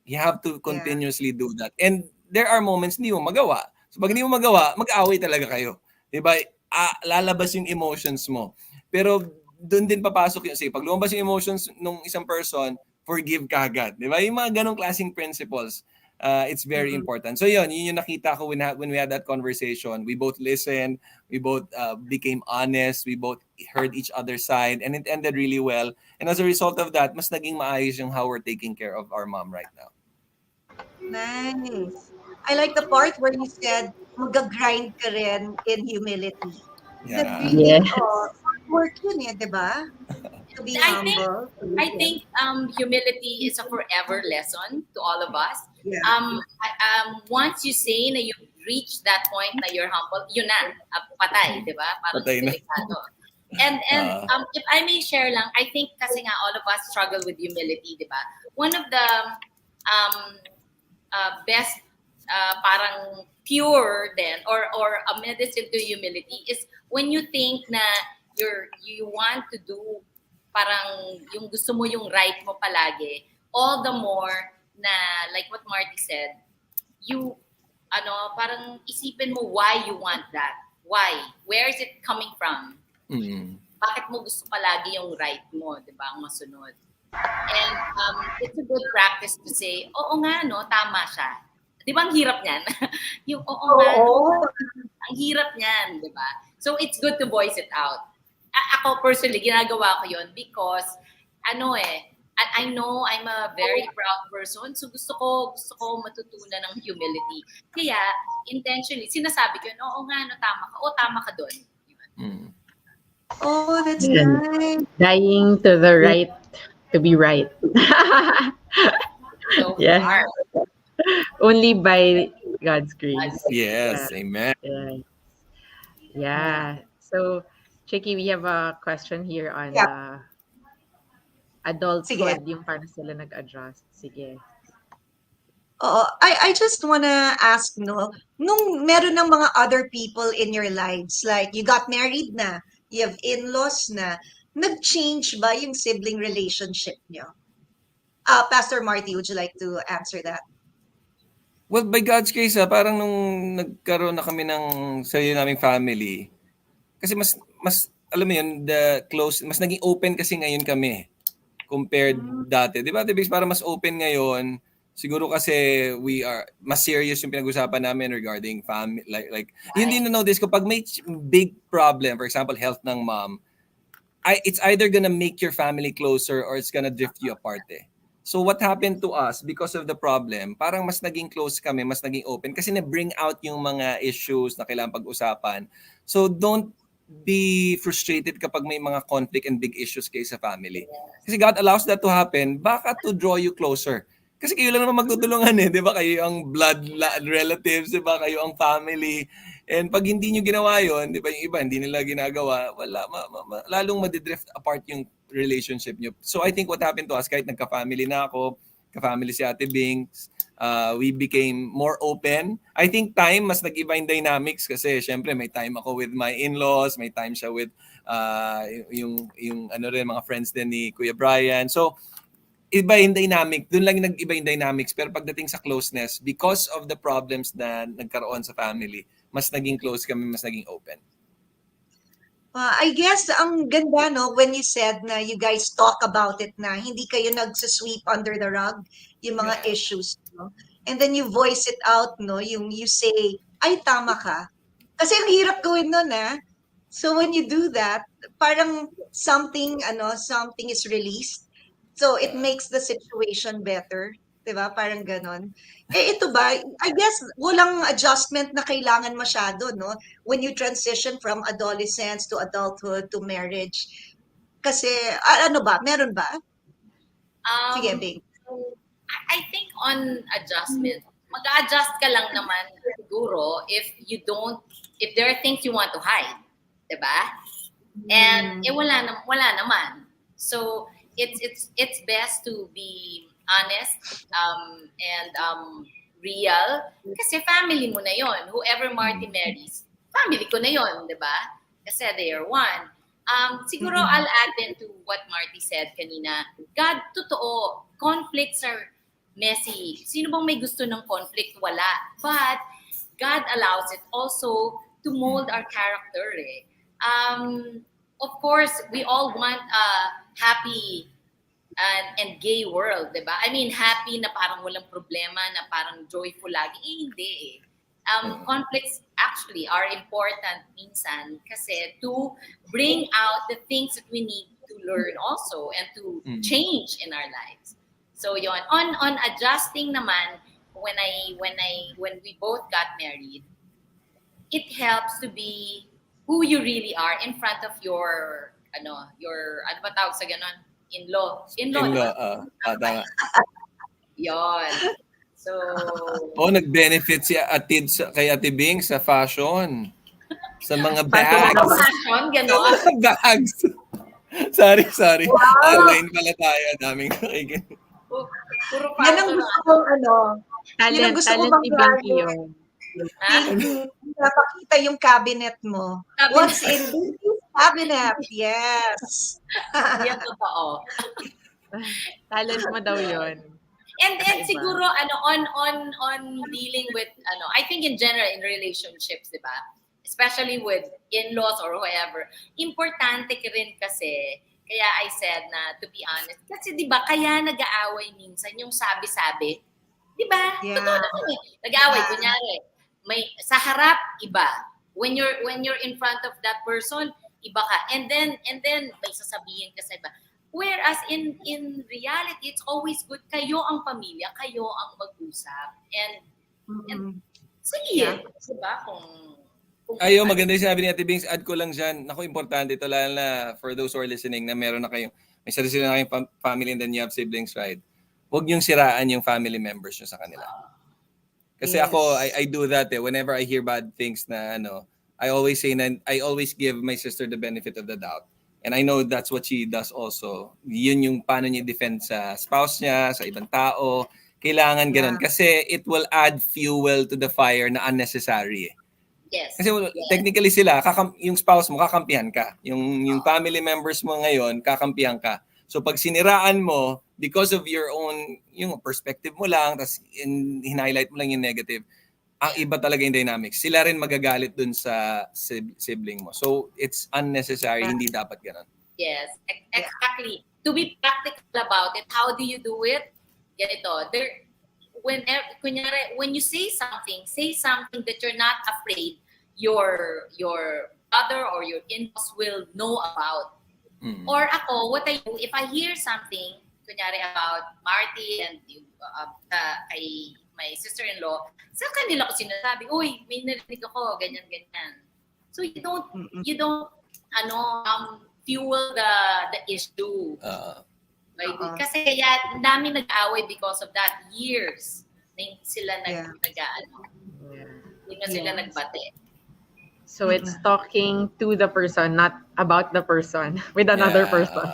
You have to continuously do that. And there are moments hindi mo magawa. So pag hindi mo magawa, mag-aaway talaga kayo. Diba? Lalabas yung emotions mo. Pero doon din papasok yung, pag lumabas yung emotions ng isang person, forgive ka agad. Di ba? Yung mga ganong klaseng principles, it's very important. So yun yung nakita ko when we had that conversation. We both listened, we both became honest, we both heard each other's side, and it ended really well. And as a result of that, mas naging maayos yung how we're taking care of our mom right now. Nice. I like the part where you said, mag-grind ka rin in humility. Yeah. Really, work yun eh, di ba? To be I humble. think humility is a forever lesson to all of us. Yeah. Once you say na you reach that point na you're humble, yun na, patay, di ba? Parang Patay na. delikado. And if I may share lang, I think kasi nga all of us struggle with humility, di ba? One of the best parang cure then or a medicine to humility is when you think na you want to do parang yung gusto mo yung right mo palagi, all the more na like what Marty said, you parang isipin mo why you want that. Why? Where is it coming from? Bakit mo gusto palagi yung right mo, 'di ba? Ang masunod. And it's a good practice to say, oo nga no, tama siya. 'Di ba ang hirap niyan? Yung nga no, ang hirap niyan, 'di ba? So it's good to voice it out. Ako personally, ginagawa ko yon because I know I'm a very proud person, so gusto ko matutunan ng humility. Kaya intentionally sinasabi ko, oo nga no, tama ka. O tama ka doon. Oh, that's nice. Dying to the right to be right. So Yeah. Only by God's grace. Yes, amen. Yeah. So, Chicky, we have a question here on adulthood, yung paano sila nag-adjust. Sige. Oo, I just wanna ask, no, nung meron ng mga other people in your lives, like you got married na, you have in-laws na, nag-change ba yung sibling relationship niyo? Pastor Marty, would you like to answer that? Well, by God's grace, parang nung nagkaroon na kami ng sarili naming family, kasi mas alam mo yun, mas naging open kasi ngayon kami compared dati. Di ba? Para mas open ngayon, siguro kasi we are, mas serious yung pinag-usapan namin regarding family. Like hindi na notice ko, pag may big problem, for example, health ng mom, it's either gonna make your family closer or it's gonna drift you apart eh. So what happened to us because of the problem, parang mas naging close kami, mas naging open kasi na-bring out yung mga issues na kailangan pag-usapan. So don't be frustrated kapag may mga conflict and big issues kayo sa family. Kasi God allows that to happen, baka to draw you closer. Kasi kayo lang naman magtutulungan eh, di ba? Kayo ang blood relatives, di ba? Kayo ang family. And pag hindi nyo ginawa yun, di ba? Yung iba, hindi nila ginagawa, lalong madidrift apart yung relationship nyo. So I think what happened to us, kahit nagka-family na ako, ka-family si Ate Bing, We became more open. I think time, mas nag-iba yung dynamics kasi syempre may time ako with my in-laws, may time siya with yung ano rin, mga friends din ni Kuya Brian. So, iba yung dynamic. Doon lang nag-iba yung dynamics. Pero pagdating sa closeness, because of the problems na nagkaroon sa family, mas naging close kami, mas naging open. I guess ang ganda, no, when you said na you guys talk about it na hindi kayo nagsasweep under the rug yung mga issues, no? And then you voice it out, no? Yung you say, ay, tama ka. Kasi ang hirap gawin nun, So when you do that, parang something is released. So it makes the situation better. 'Di ba? Parang ganon. Ito ba, I guess walang adjustment na kailangan masyado, no? When you transition from adolescence to adulthood to marriage. Kasi, ano ba? Meron ba? Sige, Bing. I think on adjustment, mag-adjust ka lang naman siguro if there are things you want to hide. Diba? And wala naman. So it's best to be honest and real kasi family mo na yon. Whoever Marty marries, family ko na yon, 'di ba? Kasi they are one. Siguro I'll add then to what Marty said kanina. God, totoo, conflicts are messy. Sino bang may gusto ng conflict? Wala. But God allows it also to mold our character. Of course, we all want a happy and gay world, diba? I mean, happy na parang walang problema, na parang joyful lagi. Hindi. Conflicts actually are important minsan kasi to bring out the things that we need to learn also and to change in our lives. So yon, on adjusting naman, when we both got married, it helps to be who you really are in front of your ano ba tawag sa ganon? In-law. Tama. Yon. So, nag-benefit si Atid kay Ate Bing sa fashion. Sa mga bags. fashion, ganon. Bags. Sorry. Wow. Online pala tayo. Daming nakikin. Puro Yan ang fashion. gusto kong Talent ni Binky yun. Napakita yung cabinet mo. What's in this cabinet? Yes. Yan totoo. Talent mo daw yun. And siguro on dealing with I think in general in relationships, 'di ba? Especially with in-laws or whoever, importante rin kasi kaya I said na to be honest kasi 'di ba kaya nag-aaway minsan yung sabi-sabi. 'Di ba? Yeah. Totoo naman eh. Nag-aaway kunyari may sa harap iba. When you're in front of that person, iba ka. And then may sasabihin ka sa iba. Whereas in reality, it's always good kayo ang pamilya, kayo ang mag-usap. And sige, diba? Ayo, maganda yung sinabi ni Ate Bings. Add ko lang dyan. Naku, importante ito lalo na for those who are listening na meron na kayong, may sarili na kayong family and then you have siblings, right? Huwag niyong siraan yung family members nyo sa kanila. Kasi ako, I do that whenever I hear bad things na I always say na, I always give my sister the benefit of the doubt. And I know that's what she does also. Yun yung paano niya defend sa spouse niya, sa ibang tao. Kailangan ganun. Kasi it will add fuel to the fire na unnecessary. Yes. Kasi technically sila, yung spouse mo, kakampihan ka. Yung family members mo ngayon, kakampihan ka. So pag siniraan mo, because of your own, yung perspective mo lang, tapos hin-highlight mo lang yung negative, ang iba talaga yung dynamics. Sila rin magagalit dun sa sibling mo. So it's unnecessary, hindi dapat ganun. Yes, exactly. To be practical about it, how do you do it? Ganito, when you say something that you're not afraid your brother or your in-laws will know about. Or ako, what I do, if I hear something, kunyari about Marty and kay my sister-in-law, sa kanila ko sinasabi, uy, may narinig ako, ganyan. So you don't fuel the issue. Right? Kasi kaya dami nag-away because of that. Years na sila sila nagbate. So it's talking to the person, not about the person, with another person.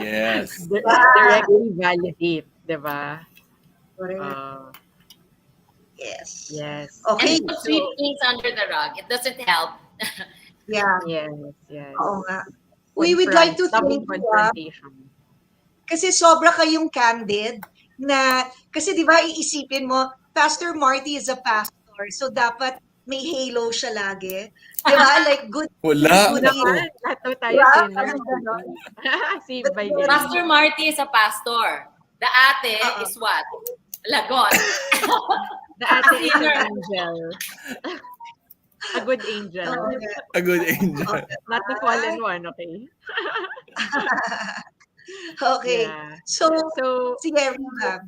Yes. Directly validate, di ba? Yes. Yes. Okay. And put So, sweet things under the rug. It doesn't help. Yeah. yes, yes. Oo nga. We would like Confront, to loving thank you, confrontation. kasi sobra kayong candid na, kasi di ba iisipin mo, Pastor Marty is a pastor, so dapat may halo siya lagi. Di ba? Like good things Wala, would Hindi be, nako. naman. Lahat daw tayo diba? sinners. Parang gano'n. Saved But by then, grace. Pastor Marty is a pastor. The ate oo. is what? Lagot. The ate is an Sinner. angel. A good angel. Oo nga. A good angel. Okay. Not the fallen one, okay? Okay. Yeah. So, So, sige, Riva.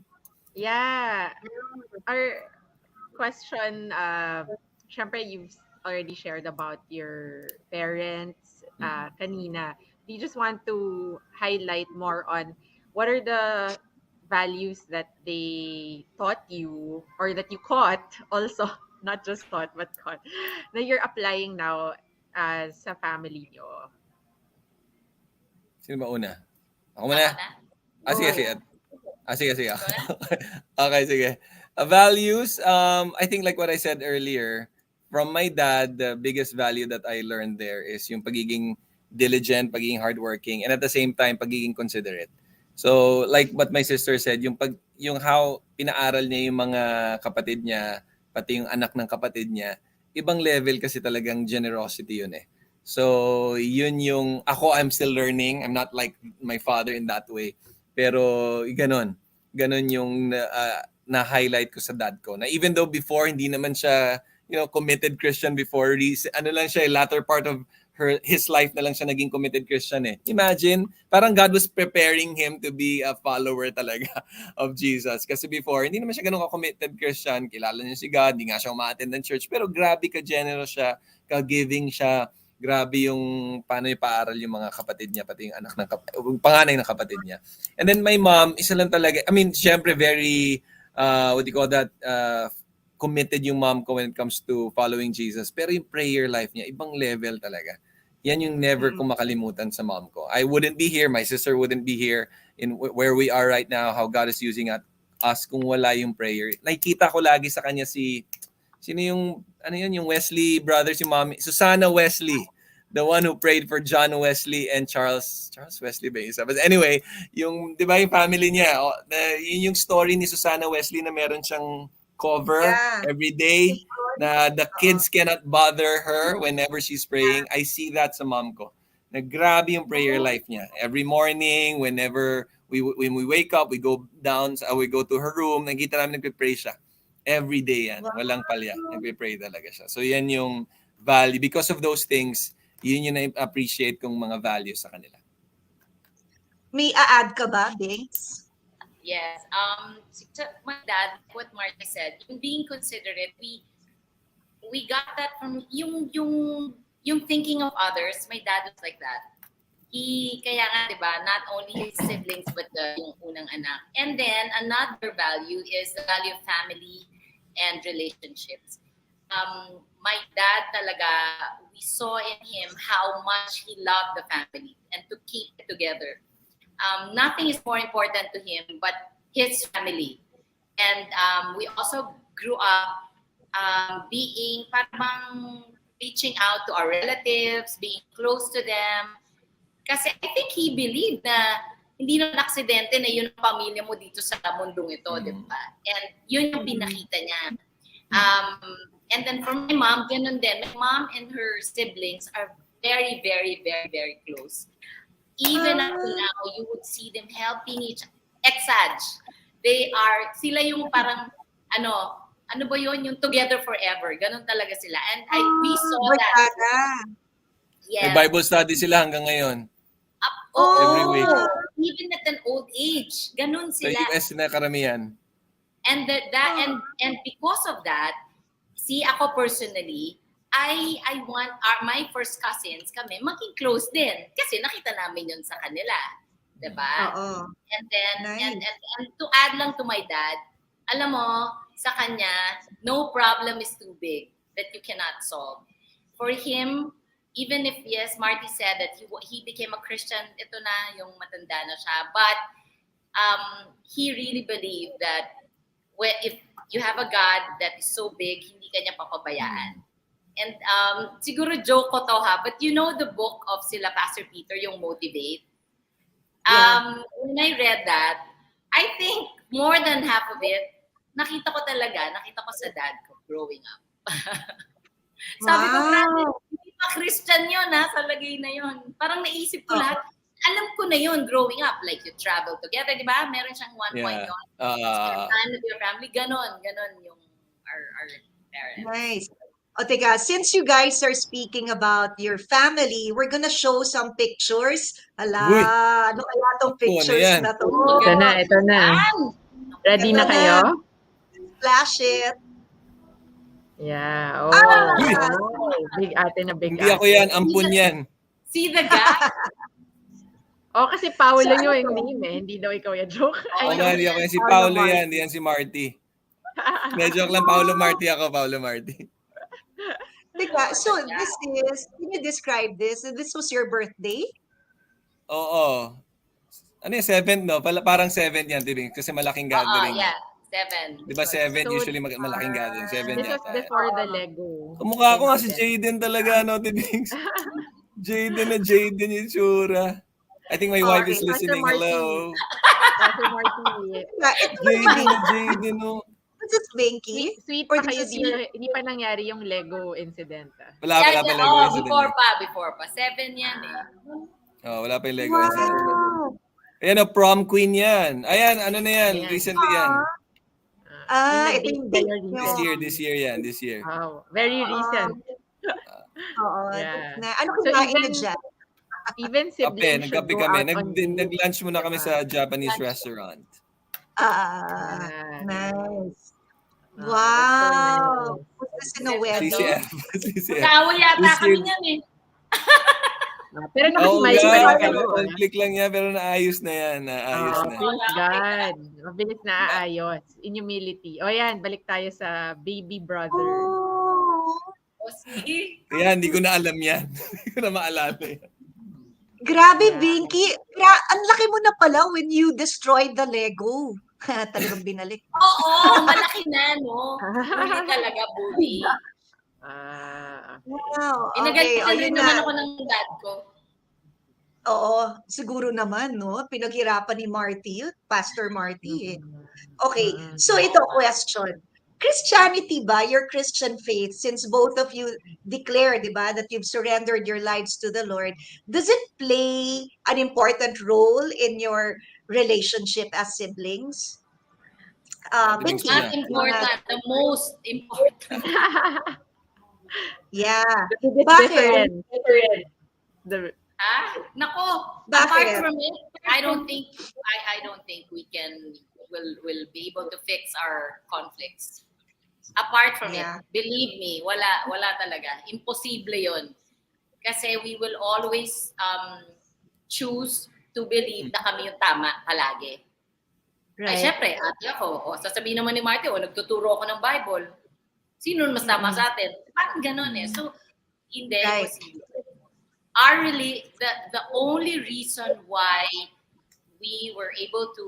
yeah. Our question, syempre you've already shared about your parents kanina. Do you just want to highlight more on what are the values that they taught you or that you caught also, not just taught but caught, that you're applying now as sa family nyo? Sino ba una? Ako Ako muna? na? Sige, Go. sige. Sige. Ikaw na? Okay, sige. Values, I think like what I said earlier, from my dad, the biggest value that I learned there is yung pagiging diligent, pagiging hardworking, and at the same time, pagiging considerate. So, like what my sister said, yung how pinaaral niya yung mga kapatid niya, pati yung anak ng kapatid niya, ibang level kasi talagang generosity yun eh. So, yun yung, I'm still learning. I'm not like my father in that way. Pero, ganon yung na-highlight ko sa dad ko. Na even though before, hindi naman siya, committed Christian before. Ano lang siya, latter part of his life na lang siya naging committed Christian eh. Imagine, parang God was preparing him to be a follower talaga of Jesus. Kasi before, hindi naman siya ganun ka-committed Christian. Kilala niya si God, hindi nga siya umattend ng church. Pero grabe ka-generous siya, ka-giving siya. Grabe yung paano ipaaral yung mga kapatid niya, pati yung anak ng panganay ng kapatid niya. And then my mom, isa lang talaga, I mean, syempre very, what do you call that, committed yung mom ko when it comes to following Jesus. Pero yung prayer life niya, ibang level talaga. Yan yung never ko makalimutan sa mom ko. I wouldn't be here, my sister wouldn't be here in where we are right now, how God is using us kung wala yung prayer. Nakikita ko lagi sa kanya sino yung, yung Wesley brothers, yung mommy, Susana Wesley, the one who prayed for John Wesley and Charles Wesley ba isa? But anyway, di ba yung family niya, yun yung story ni Susana Wesley na meron siyang cover every day na the kids cannot bother her whenever she's praying. I see that sa mom ko. Na grabe yung prayer life niya. Every morning, whenever when we wake up, we go down, we go to her room, nakita namin nagpe-pray siya. Every day yan. Walang palya. Nagpe-pray talaga siya. So yan yung value. Because of those things, yun yung na-appreciate kong mga values sa kanila. May a-add ka ba, Binks? Yes. My dad, what Marty said, yung being considerate, we got that from yung thinking of others. My dad was like that. Kaya nga, di ba, not only his siblings, but yung unang anak. And then, another value is the value of family and relationships. My dad talaga, we saw in him how much he loved the family and to keep it together. Nothing is more important to him but his family. And we also grew up being parang reaching out to our relatives, being close to them. Kasi I think he believed na hindi naman aksidente na yun ang pamilya mo dito sa mundong ito, di ba? And yun yung pinakita niya. And then for my mom, ganun din. My mom and her siblings are very, very, very, very close. Even up to now, you would see them helping each exage. Sila yung parang, ano ba yun? Yung together forever. Ganun talaga sila. And we saw that. Yes. May Bible study sila hanggang ngayon. Every week. Even at an old age. Ganun sila. Sa US na karamihan. And and because of that, ako personally, I want my first cousins kami maging close din kasi nakita namin yun sa kanila, 'di ba? And then nice. and to add lang to my dad, alam mo, sa kanya, no problem is too big that you cannot solve. For him, even if yes, Marty said that he became a Christian, ito na yung matanda na siya, but he really believed that if you have a God that is so big, hindi ka niya papabayaan. And siguro joke ko to ha, but you know the book of sila Pastor Peter, yung Motivate? When I read that, I think more than half of it, nakita ko sa dad ko growing up. Sabi ko, grabe, hindi pa Christian yun ha, sa lagay na yun. Parang naisip ko lahat. Alam ko na yun growing up. Like you travel together, di ba? Meron siyang one point yun. Spend time with your family. Ganon yung our parents. Nice. O teka, since you guys are speaking about your family, we're gonna show some pictures. Uy. Ano kaya tong pictures yan? na to? Ito na. Ready na kayo? Flash it. Yeah. Uy. Big ate na big Hindi ate. ako yan, ampun yan. See the gap? Kasi Paolo yung name eh. Hindi daw ikaw yung joke. Hindi ako yan. Si Paolo yan. Hindi yan si Marty. Joke lang, Paolo Marty ako. Paolo Marty. Teka, so can you describe this? This was your birthday? Oo. Ano yung 7th, no? Parang 7th yan, Tibing. Kasi malaking gathering. Yeah. 7. Di ba 7 So, usually malaking gathering? 7 This was yata. before the Lego. Kamukha ko nga si Jaden talaga, no, Tibing? Jaden yung tsura. I think my wife is listening. Marty. Hello. Pastor Marty. Jaden, no. This is Binky? Sweet Or pa this kayo, is hindi pa nangyari yung Lego incident. Wala pa Lego incident. Before pa. 7 yan eh. Wala pa yung Lego incident. Ayan, prom queen yan. Ayan, ano na yan? Recently yan. Ito yung date This year. Wow, very recent. Oo. Yeah. Ano kinain na dyan? Even siblings Nagkape kami. Nag-lunch muna kami sa Japanese restaurant. Nice. Wow. Put this in a wedding. CCF. Kaaway yata kami yan eh. Pero nakasmile pa rin kayo. Conflict lang yan, pero naayos na yan. Thank God. Mabilis na aayos. In humility. Yan, balik tayo sa baby brother. Sige. Kaya hindi ko na alam yan. Hindi ko na maalala yan. Grabe, Binky. Ang laki mo na pala when you destroyed the Lego. Talagang binalik. Oo, malaki na, no? Bully talaga, bully. Wow. Inagalitan rin naman ako ng dad ko. Oo, siguro naman, no? Pinaghirapan ni Marty, Pastor Marty. Okay, so ito question. Christianity ba, your Christian faith, since both of you declare, di ba, that you've surrendered your lives to the Lord, does it play an important role in your relationship as siblings? Binky, Not important, the most important. Yeah. Different. Nako, Bakit? apart from it, I don't think we will be able to fix our conflicts. Apart from it, believe me, wala talaga. Imposible 'yon. Kasi we will always choose to believe na kami yung tama palagi. Right. Ay, syempre, ate ako. Sasabihin naman ni Marty, nagtuturo ako ng Bible. Sino mas tama sa atin? Parang ganon eh. So, hindi. Right. The only reason why we were able to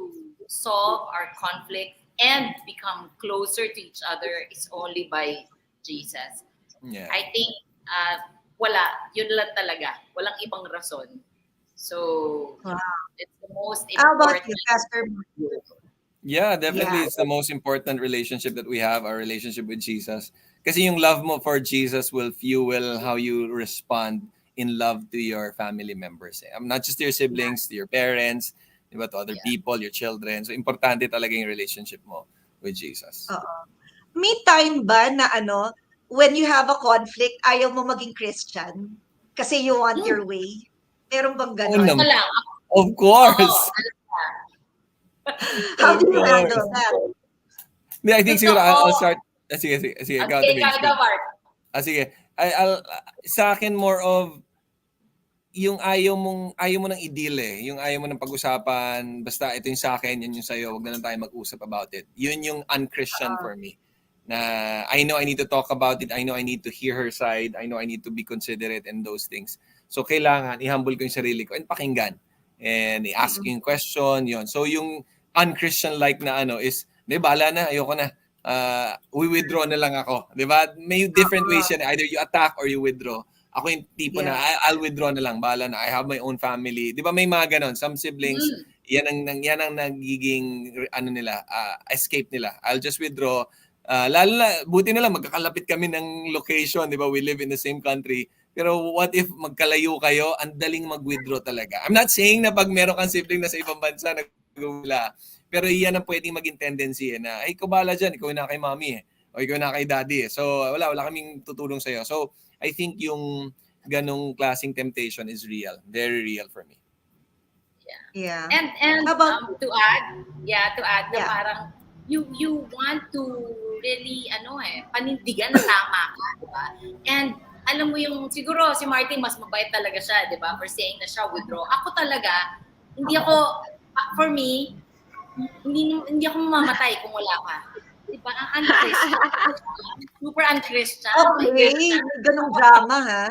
solve our conflict and become closer to each other is only by Jesus. Yeah. I think, wala. Yun lang talaga. Walang ibang rason. So, it's the most important. How about you, Pastor Marty? Yeah, definitely. Yeah. It's the most important relationship that we have, our relationship with Jesus. Kasi yung love mo for Jesus will fuel how you respond in love to your family members. Not just to your siblings, to your parents, diba, to other people, your children. So, importante talaga yung relationship mo with Jesus. May time ba na when you have a conflict, ayaw mo maging Christian? Kasi you want your way? Meron bang gano'n? Of course! How do you handle that? I think siguro I'll start. Sige. Ikaw, Bart. Sige. Sa akin more of yung ayaw mo nang i-deal eh. Yung ayaw mo nang pag-usapan. Basta ito yung sa akin, yun yung sa'yo. Huwag na lang tayo mag-usap about it. Yun yung un-Christian for me. Na I know I need to talk about it. I know I need to hear her side. I know I need to be considerate and those things. So kailangan i-humble ko yung sarili ko and pakinggan. And i-ask yung question, yun. So yung un-Christian-like na is Di, bahala na, ayoko na. We withdraw na lang ako. Di ba? May different ways yan. Either you attack or you withdraw. Ako yung tipo na, I'll withdraw na lang. Bahala na. I have my own family. Di ba may mga ganon? Some siblings, yan ang nagiging, escape nila. I'll just withdraw. Lalo na, buti na lang, magkakalapit kami ng location. Di ba? We live in the same country. Pero what if magkalayo kayo, ang daling mag-withdraw talaga. I'm not saying na pag meron kang sibling na sa ibang bansa, nag-wala. Pero iyan ang pwedeng maging tendency na, ay, ikaw bahala dyan, ikaw na kay mommy o ikaw na kay daddy So, wala kaming tutulong sa'yo. So, I think yung ganong klaseng temptation is real. Very real for me. Yeah. And to add na parang you want to really panindigan na tama ka, di ba? And alam mo yung siguro si Marty mas mabait talaga siya, di ba? For saying na siya withdraw. Ako talaga, hindi ako, for me, hindi ako mamamatay kung wala ka. Diba? Ang un-Christian. Super un-Christian. Okay. Ganong drama, ha?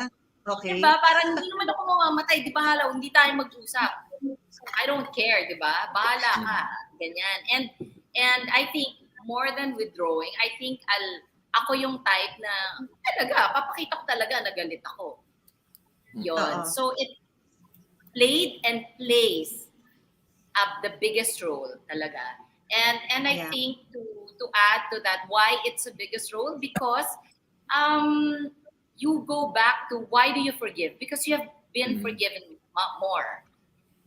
Okay. Diba? Parang hindi naman ako mamamatay. Di bahala, hindi tayo mag-usap. I don't care, di ba? Bahala ka. Ganyan. And I think, more than withdrawing, I think ako yung type na, talaga, papakita ko talaga na galit ako. Yun. So, it played and plays the biggest role talaga. And I think to add to that, why it's the biggest role, because you go back to why do you forgive? Because you have been forgiven more.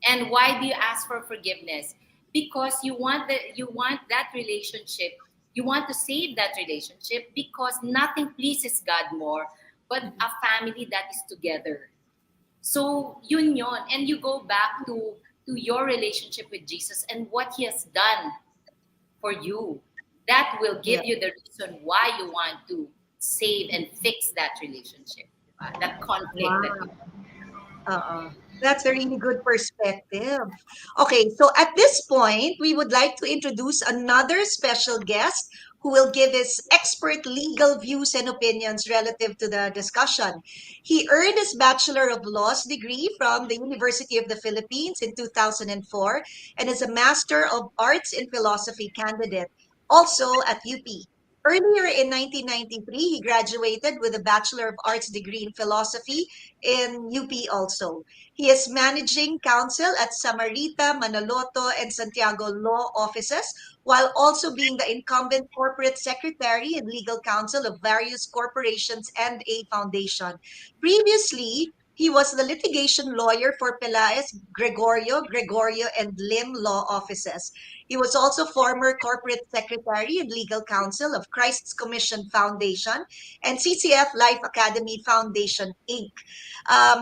And why do you ask for forgiveness? Because you want that relationship, you want to save that relationship, because nothing pleases God more but a family that is together. So yun. And you go back to your relationship with Jesus and what He has done for you. That will give you the reason why you want to save and fix that relationship, that conflict. That's a really good perspective. Okay, so at this point, we would like to introduce another special guest who will give his expert legal views and opinions relative to the discussion. He earned his Bachelor of Laws degree from the University of the Philippines in 2004 and is a Master of Arts in Philosophy candidate, also at UP. Earlier in 1993, he graduated with a Bachelor of Arts degree in Philosophy in UP also. He is managing counsel at Samarita, Manaloto, and Santiago law offices, while also being the incumbent corporate secretary and legal counsel of various corporations and a foundation. Previously, he was the litigation lawyer for Pelaez, Gregorio, and Lim law offices. He was also former corporate secretary and legal counsel of Christ's Commission Foundation and CCF Life Academy Foundation, Inc.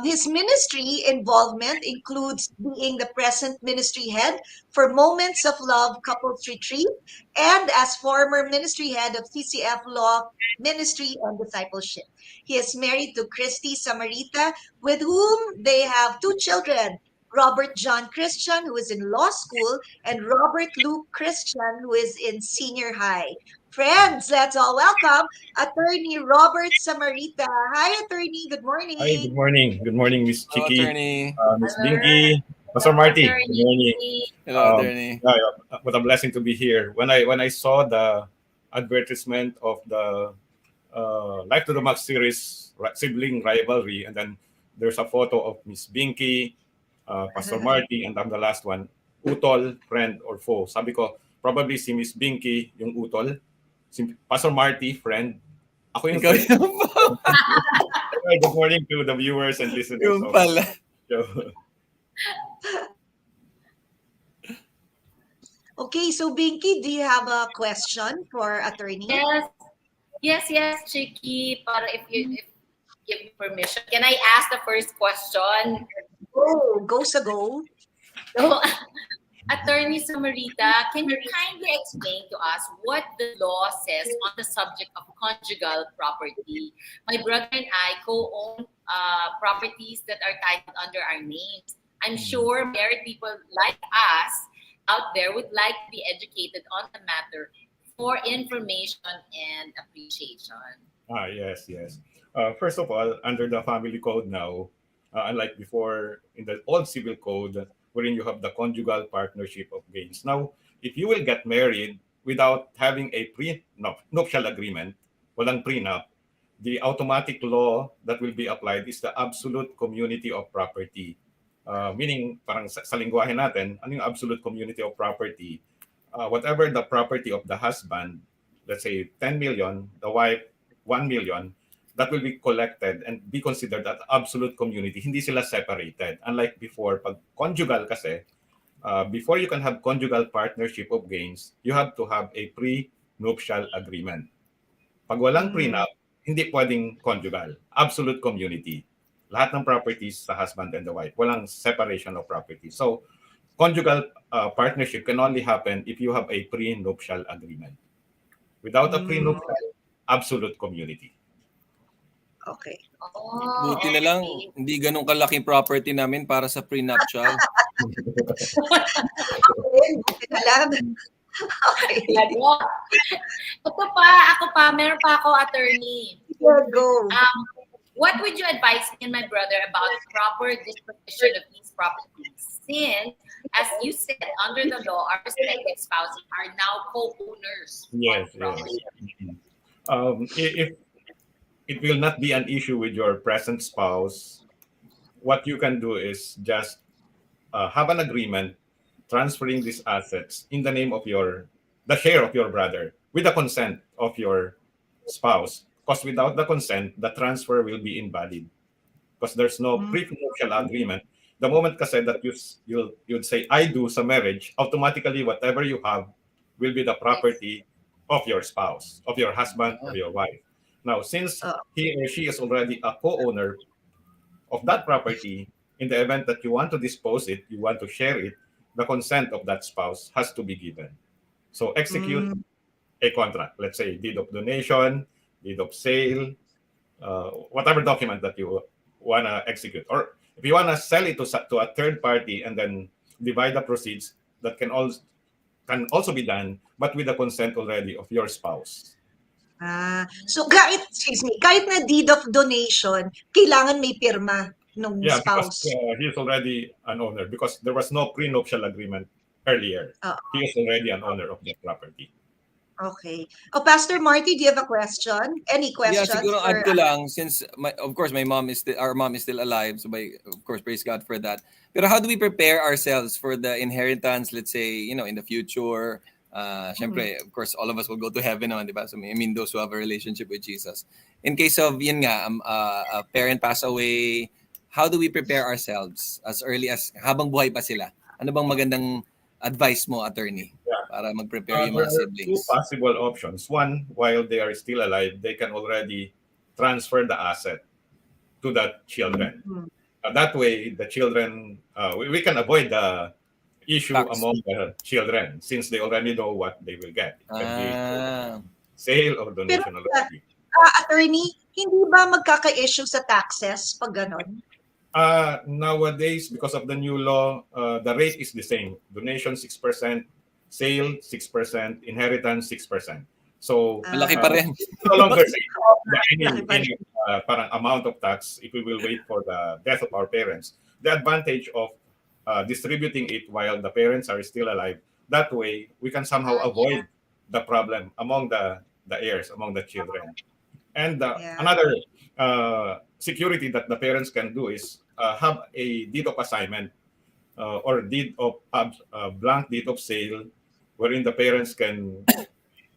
His ministry involvement includes being the present ministry head for Moments of Love Couples Retreat and as former ministry head of CCF Law Ministry and Discipleship. He is married to Christy Samarita, with whom they have two children, Robert John Christian, who is in law school, and Robert Luke Christian, who is in senior high. Friends, let's all welcome Attorney Robert Samarita. Hi, Attorney. Good morning. Hi, good morning. Good morning, Miss Hello, Chiki, attorney. Miss Binky, Pastor Marty. Good morning. Hello, attorney. What a blessing to be here. When I saw the advertisement of the Life to the Max series, Sibling Rivalry, and then there's a photo of Miss Binky, Pastor Marty, and I'm the last one, UTOL, friend or foe. Sabi ko, probably si Miss Binky yung UTOL, si Pastor Marty, friend. Ako yung Ikaw friend. yung Good morning to the viewers and listeners. yung pala. Okay, so Binky, do you have a question for Attorney? Yes, Chiki. Para if you give me permission, can I ask the first question? Go sa go. So, Attorney Samarita, can you kindly explain to us what the law says on the subject of conjugal property? My brother and I co-own properties that are titled under our names. I'm sure married people like us out there would like to be educated on the matter for information and appreciation. Yes. First of all, under the family code now, unlike before in the old civil code, wherein you have the conjugal partnership of gains. Now, if you will get married, without having a nuptial agreement, walang prenup, the automatic law that will be applied is the absolute community of property. Meaning, parang sa lingwahe natin, ano yung absolute community of property? Whatever the property of the husband, let's say 10 million, the wife 1 million, that will be collected and be considered as absolute community. Hindi sila separated. Unlike before, pag conjugal kasi, before you can have conjugal partnership of gains, you have to have a pre-nuptial agreement. Pag walang prenup, hindi pwedeng conjugal. Absolute community. Lahat ng properties sa husband and the wife. Walang separation of property. So, conjugal partnership can only happen if you have a pre-nuptial agreement. Without a pre-nuptial, absolute community. Okay. Oh, Buti na lang, okay. hindi ganun kalaking property namin para sa prenuptial. Buti na lang. Okay. Talaga. Ako pa, meron pa ako, attorney. Yeah, go. What would you advise me and my brother about proper disposition of these properties? Since, as you said, under the law, our respective spouses are now co-owners. Yes. If it will not be an issue with your present spouse, what you can do is just have an agreement transferring these assets in the name of the share of your brother with the consent of your spouse. Because without the consent, the transfer will be invalid. Because there's no prenuptial agreement. The moment kasi that you'd say, I do sa marriage, automatically whatever you have will be the property of your spouse, of your husband or your wife. Now, since he or she is already a co-owner of that property, in the event that you want to dispose it, you want to share it, the consent of that spouse has to be given. So execute a contract. Let's say deed of donation, deed of sale, whatever document that you want to execute. Or if you want to sell it to a third party and then divide the proceeds, that can also be done, but with the consent already of your spouse. So kahit na deed of donation, kailangan may pirma ng spouse. Because he is already an owner because there was no prenuptial agreement earlier. He is already an owner of the property. Okay. Pastor Marty, do you have a question? Any questions? Yeah, siguro add ko lang, since of course our mom is still alive, so of course praise God for that. Pero how do we prepare ourselves for the inheritance, let's say, in the future? Syempre, of course, all of us will go to heaven naman, di ba? So, I mean, those who have a relationship with Jesus. In case of, a parent pass away, how do we prepare ourselves as early as, habang buhay pa sila? Ano bang magandang advice mo, attorney, para mag-prepare yung mga siblings? Two possible options. One, while they are still alive, they can already transfer the asset to the children. That way, the children, we can avoid the issue among the children since they already know what they will get. It can be sale or donation already. Attorney, hindi ba magkaka-issue sa taxes pag ganon? Nowadays, because of the new law, the rate is the same. Donation 6%, sale 6%, inheritance 6%. So malaki pa rin. No longer any parang amount of tax if we will wait for the death of our parents. The advantage of distributing it while the parents are still alive, that way we can somehow avoid the problem among the heirs, among the children. And another security that the parents can do is have a deed of assignment or deed of blank deed of sale, wherein the parents can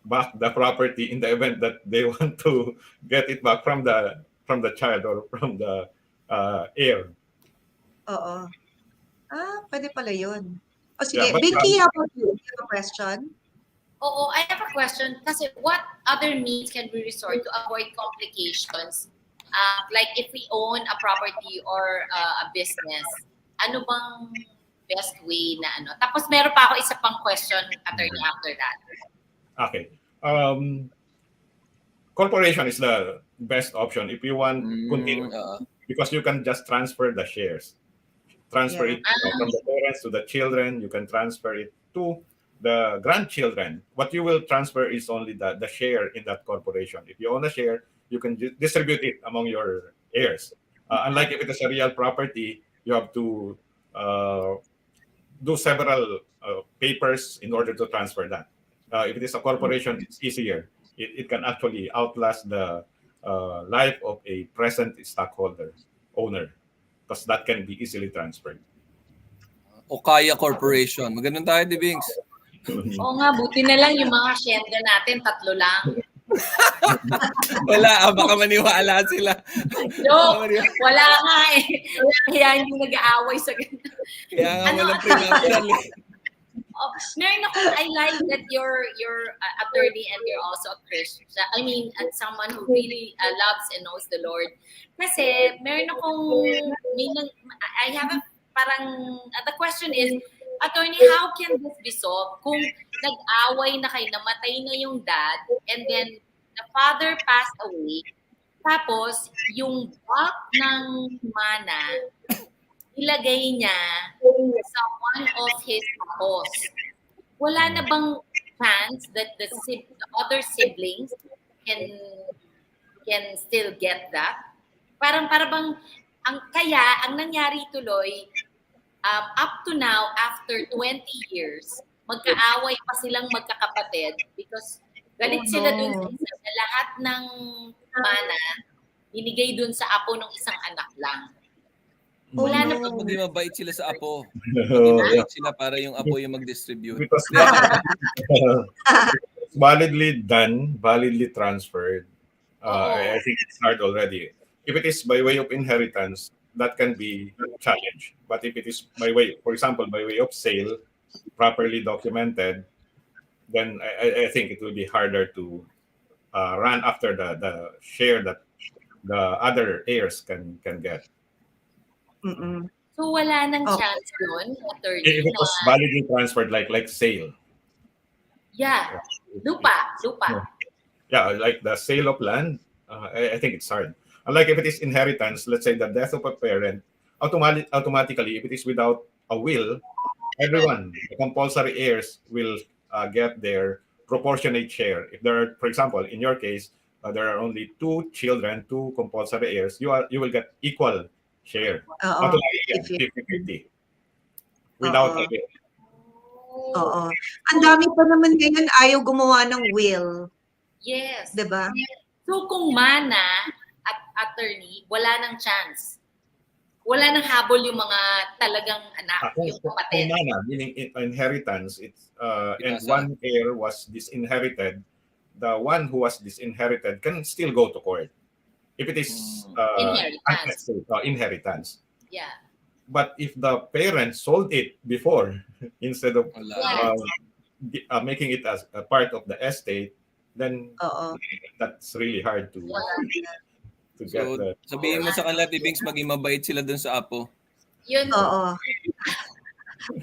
back the property in the event that they want to get it back from the child or from the heir. Oo. Pwede pala yun. Sige, Yeah, but, Binky, how about you? Do you have a question? Oo, I have a question. Kasi what other means can we resort to avoid complications? Like if we own a property or a business, ano bang best way na ano? Tapos meron pa ako isa pang question, attorney, after that. Okay. Corporation is the best option if you want continue because you can just transfer the shares. Transfer it from the parents to the children. You can transfer it to the grandchildren. What you will transfer is only the share in that corporation. If you own a share, you can distribute it among your heirs. Unlike if it is a real property, you have to do several papers in order to transfer that. If it is a corporation, it's easier. It can actually outlast the life of a present stockholder, owner, because that can be easily transferred. Ocaya Corporation. Maganon tayo, Dibings. Oo nga, buti na lang yung mga asyenda natin, 3 lang. Wala, baka maniwala sila. Joke! Wala nga eh. Kaya hindi nag-aaway sa ganun. Kaya nga Ano, walang prenuptial. meron ako, I like that you're attorney and you're also a Christian. I mean, someone who really loves and knows the Lord. Kasi meron akong, I have a parang, the question is, attorney, how can this be solved kung nag-away na kayo, namatay na yung dad, and then the father passed away, tapos yung bulk ng mana, ilagay niya sa one of his apos. Wala na bang chance that the other siblings can still get that? Para bang ang nangyari tuloy up to now after 20 years, magkaaway pa silang magkakapatid because galit sila dun sa isa na lahat ng mana binigay dun sa apo ng isang anak lang. Wala na pag maging mabait sila sa apo. Maging mabait sila para yung apo yung mag-distribute. Because it's validly done, validly transferred. I think it's hard already. If it is by way of inheritance, that can be a challenge. But if it is by way, for example, by way of sale, properly documented, then I think it will be harder to run after the share that the other heirs can get. Mm-mm. So wala nang chance doon, attorney. If it was validly transferred, like sale. Yeah, lupa. Yeah, like the sale of land, I think it's hard. Unlike if it is inheritance, let's say the death of a parent, automatically, if it is without a will, everyone, the compulsory heirs will get their proportionate share. If there are, for example, in your case, there are only 2 children, 2 compulsory heirs, you will get equal share. Automatically, 50-50. Without a will. Oo. Ang dami pa naman ngayon ayaw gumawa ng will. Yes. Diba? So kung mana at attorney, wala nang chance. Wala nang habol yung mga talagang anak, yung kapatid. Kung mana, meaning inheritance, it's and one heir was disinherited, the one who was disinherited can still go to court. If it is inheritance. Yeah. But if the parents sold it before, instead of making it as a part of the estate, then that's really hard to get that. Sabihin mo sa kanila, Tibings, maging mabait sila dun sa apo. Yun. Oo.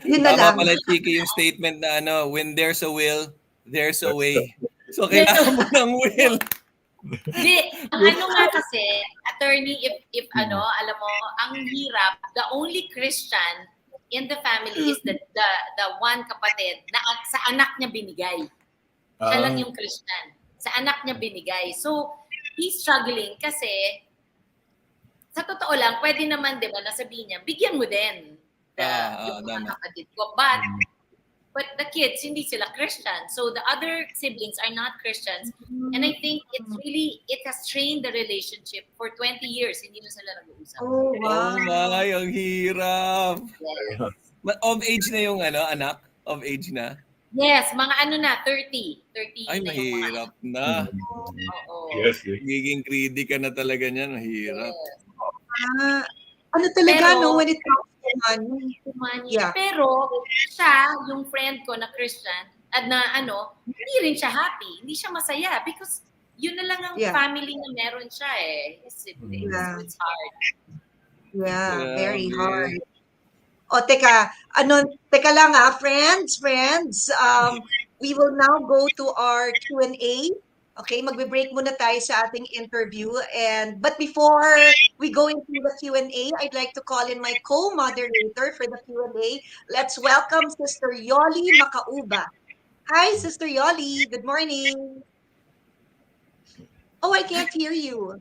Yun na lang. Tama pala, Chiki, yung statement na when there's a will, there's a way. So, kailangan mo ng will. Ano nga kasi, attorney, if alam mo, ang hirap, the only Christian in the family is the one kapatid na sa anak niya binigay. Siya lang yung Christian. Sa anak niya binigay. So, he's struggling kasi sa totoo lang, pwede naman, di ba, nasabihin niya, bigyan mo din yung mga kapatid ko. But the kids, hindi sila Christian. So the other siblings are not Christians. And I think it has strained the relationship for 20 years. Hindi na sila nag-uusap. Oh, wow. Oh my, ang hirap. Yes. Of age na yung anak? Of age na? Yes, mga 30. 30 ay, na mahirap na. Oo. Yes. Giging greedy ka na talaga niyan. Mahirap. Yes. Ano talaga, Pero, when it comes to money. Yeah. Pero, siya, yung friend ko na Christian, at na hindi rin siya happy. Hindi siya masaya because yun na lang ang family na meron siya his siblings. So it's hard. Yeah, very hard. O, teka lang friends. We will now go to our Q&A. Okay, magbe-break muna tayo sa ating interview. But before we go into the Q&A, I'd like to call in my co-moderator for the Q&A. Let's welcome Sister Yoli Makauba. Hi, Sister Yoli. Good morning. Oh, I can't hear you.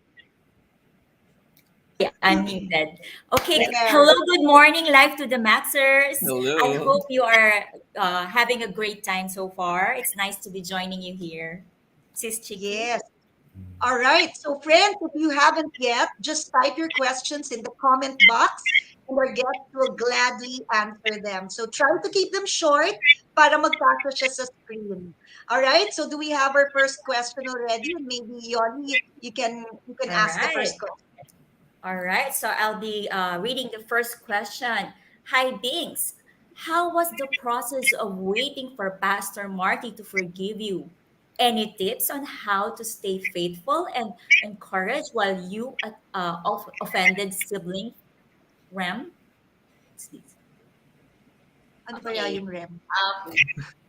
Unmuted. Okay. Yeah. Hello, good morning, live to the Maxers. I Hello. hope you are having a great time so far. It's nice to be joining you here. Sis Chicky. Yes. All right. So, friends, if you haven't yet, just type your questions in the comment box and our guests will gladly answer them. So, try to keep them short para magkasya siya sa screen. All right. So, do we have our first question already? And maybe Yoli, you can All ask the right. first question. All right. So I'll be reading the first question. Hi, Binks. How was the process of waiting for Pastor Marty to forgive you? Any tips on how to stay faithful and encourage while you offended sibling Rem? Ano kaya Okay. yung REM?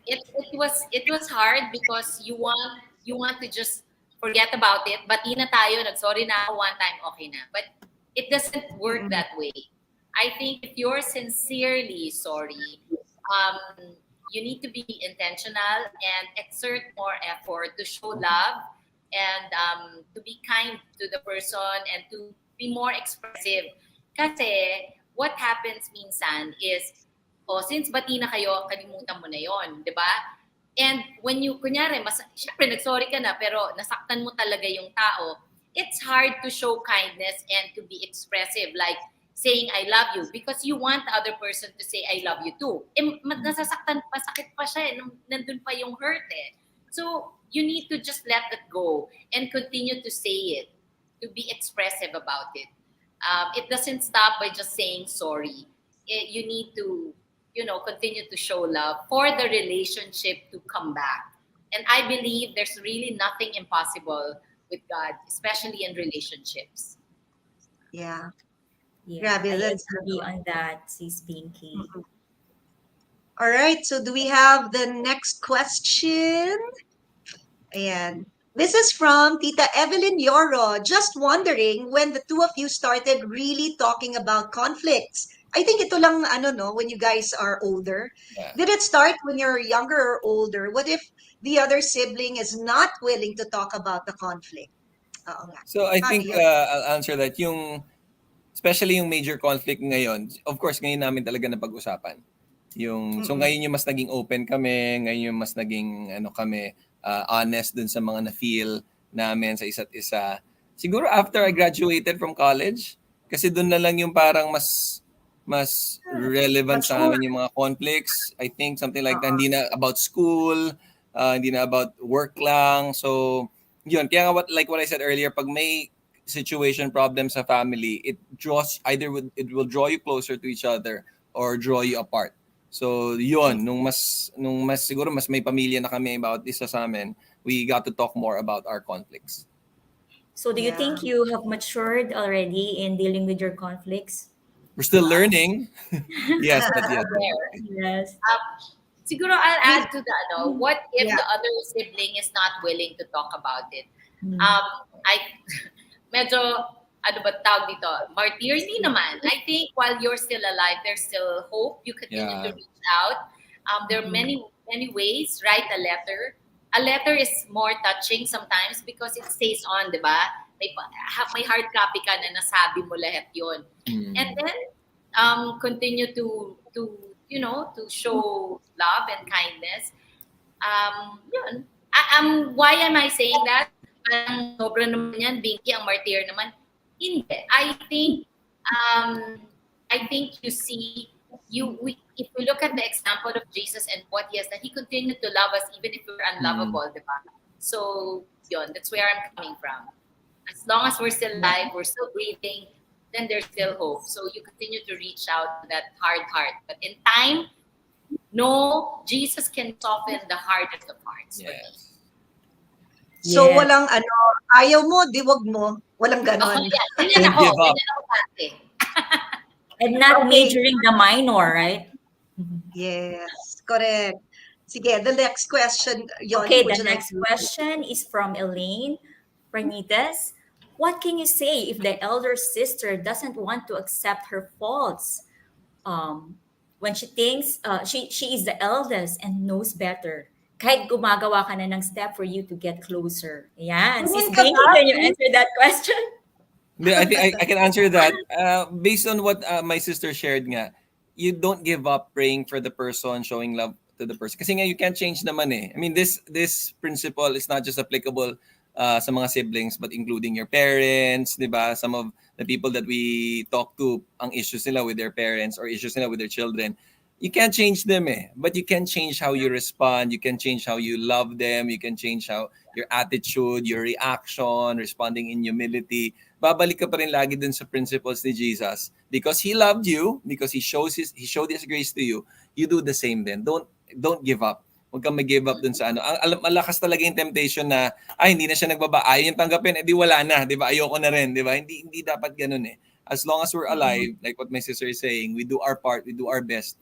It was hard because you want to just forget about it. Bati na tayo, nag-sorry na ako one time, okay na. But it doesn't work Mm-mm. that way. I think if you're sincerely sorry, you need to be intentional and exert more effort to show love and to be kind to the person and to be more expressive. Kasi what happens minsan is, since bati na kayo, kalimutan mo na yon, di ba? And when you, kunyari, syempre nag-sorry ka na, pero nasaktan mo talaga yung tao, it's hard to show kindness and to be expressive, like saying I love you, because you want the other person to say I love you too. Nasasaktan pa, sakit pa siya, nandun pa yung hurt eh. So, you need to just let it go and continue to say it, to be expressive about it. It doesn't stop by just saying sorry. You need to, continue to show love for the relationship to come back. And I believe there's really nothing impossible with God, especially in relationships. Yeah. Yeah, Grabe, I that's agree on that, Sis Binky. Mm-mm. All right. So, do we have the next question? Ayan. This is from Tita Evelyn Yoro. Just wondering when the two of you started really talking about conflicts. I think ito lang, no, when you guys are older. Yeah. Did it start when you're younger or older? What if the other sibling is not willing to talk about the conflict? Oo nga. So I Paano think yun? I'll answer that. Especially yung major conflict ngayon, of course, ngayon namin talaga napag-usapan. So Mm-mm. ngayon yung mas naging open kami, ngayon yung mas naging kami, honest dun sa mga na-feel namin sa isa't isa. Siguro after I graduated from college, kasi dun na lang yung parang mas relevant sa Mature. amin yung mga conflicts. I think something like that. Oo. Hindi na about school, hindi na about work lang. So, yun. Kaya nga like what I said earlier, pag may situation problem sa family, it will draw you closer to each other or draw you apart. So, yun, nung mas siguro mas may pamilya na kami about isa sa amin, we got to talk more about our conflicts. So do you Yeah. think you have matured already in dealing with your conflicts? We're still learning. Yes, but yeah. There. Yes. Siguro I'll add to that, what if Yeah. the other sibling is not willing to talk about it? Mm. Medyo, ano ba tawag dito? Martyrs, hindi naman. I think while you're still alive, there's still hope. You continue to Yeah. reach out. There are many ways. Write a letter. A letter is more touching sometimes because it stays on, di ba? May hard copy ka na nasabi mo lahat yun. And then, continue to show love and kindness. Yun. Why am I saying that? Parang sobra naman yan, Binky, ang martyr naman. Hindi. I think you see, if we look at the example of Jesus and what he has done, he continued to love us even if we were unlovable, di ba? So, yun, that's where I'm coming from. As long as we're still alive, we're still breathing, then there's still hope. So you continue to reach out to that hard heart. But in time, no, Jesus can soften the hardest of hearts for me. Yes. So, Yes. walang ayaw mo, di wag mo. Walang ganon. Ganyan Don't give up. Ganyan ako dati. And not Okay. majoring the minor, right? Yes, correct. Sige, the next question, Yoli, Okay, would the you like next to- question is from Elaine Pernites. What can you say if the elder sister doesn't want to accept her faults? When she thinks she is the eldest and knows better. Kahit gumagawa ka na ng step for you to get closer. Ayan. Ganun Sis ka Binky, ba? can you answer that question? I think I can answer that. Based on what my sister shared nga, you don't give up praying for the person, showing love to the person. Kasi nga, you can't change naman eh. I mean, this principle is not just applicable sa mga siblings, but including your parents, di ba? Some of the people that we talk to, ang issues nila with their parents or issues nila with their children, you can't change them eh. But you can change how you respond. You can change how you love them. You can change how your attitude, your reaction, responding in humility. Babalik ka pa rin lagi dun sa principles ni Jesus. Because He loved you, because He showed His grace to you, you do the same then. Don't give up. Huwag kang mag-give up dun sa ano. Malakas talaga yung temptation na, hindi na siya nagbaba. Ayaw yung tanggapin, di wala na. Di ba? Ayoko na rin. Di ba? Hindi dapat ganun eh. As long as we're alive, like what my sister is saying, we do our part, we do our best.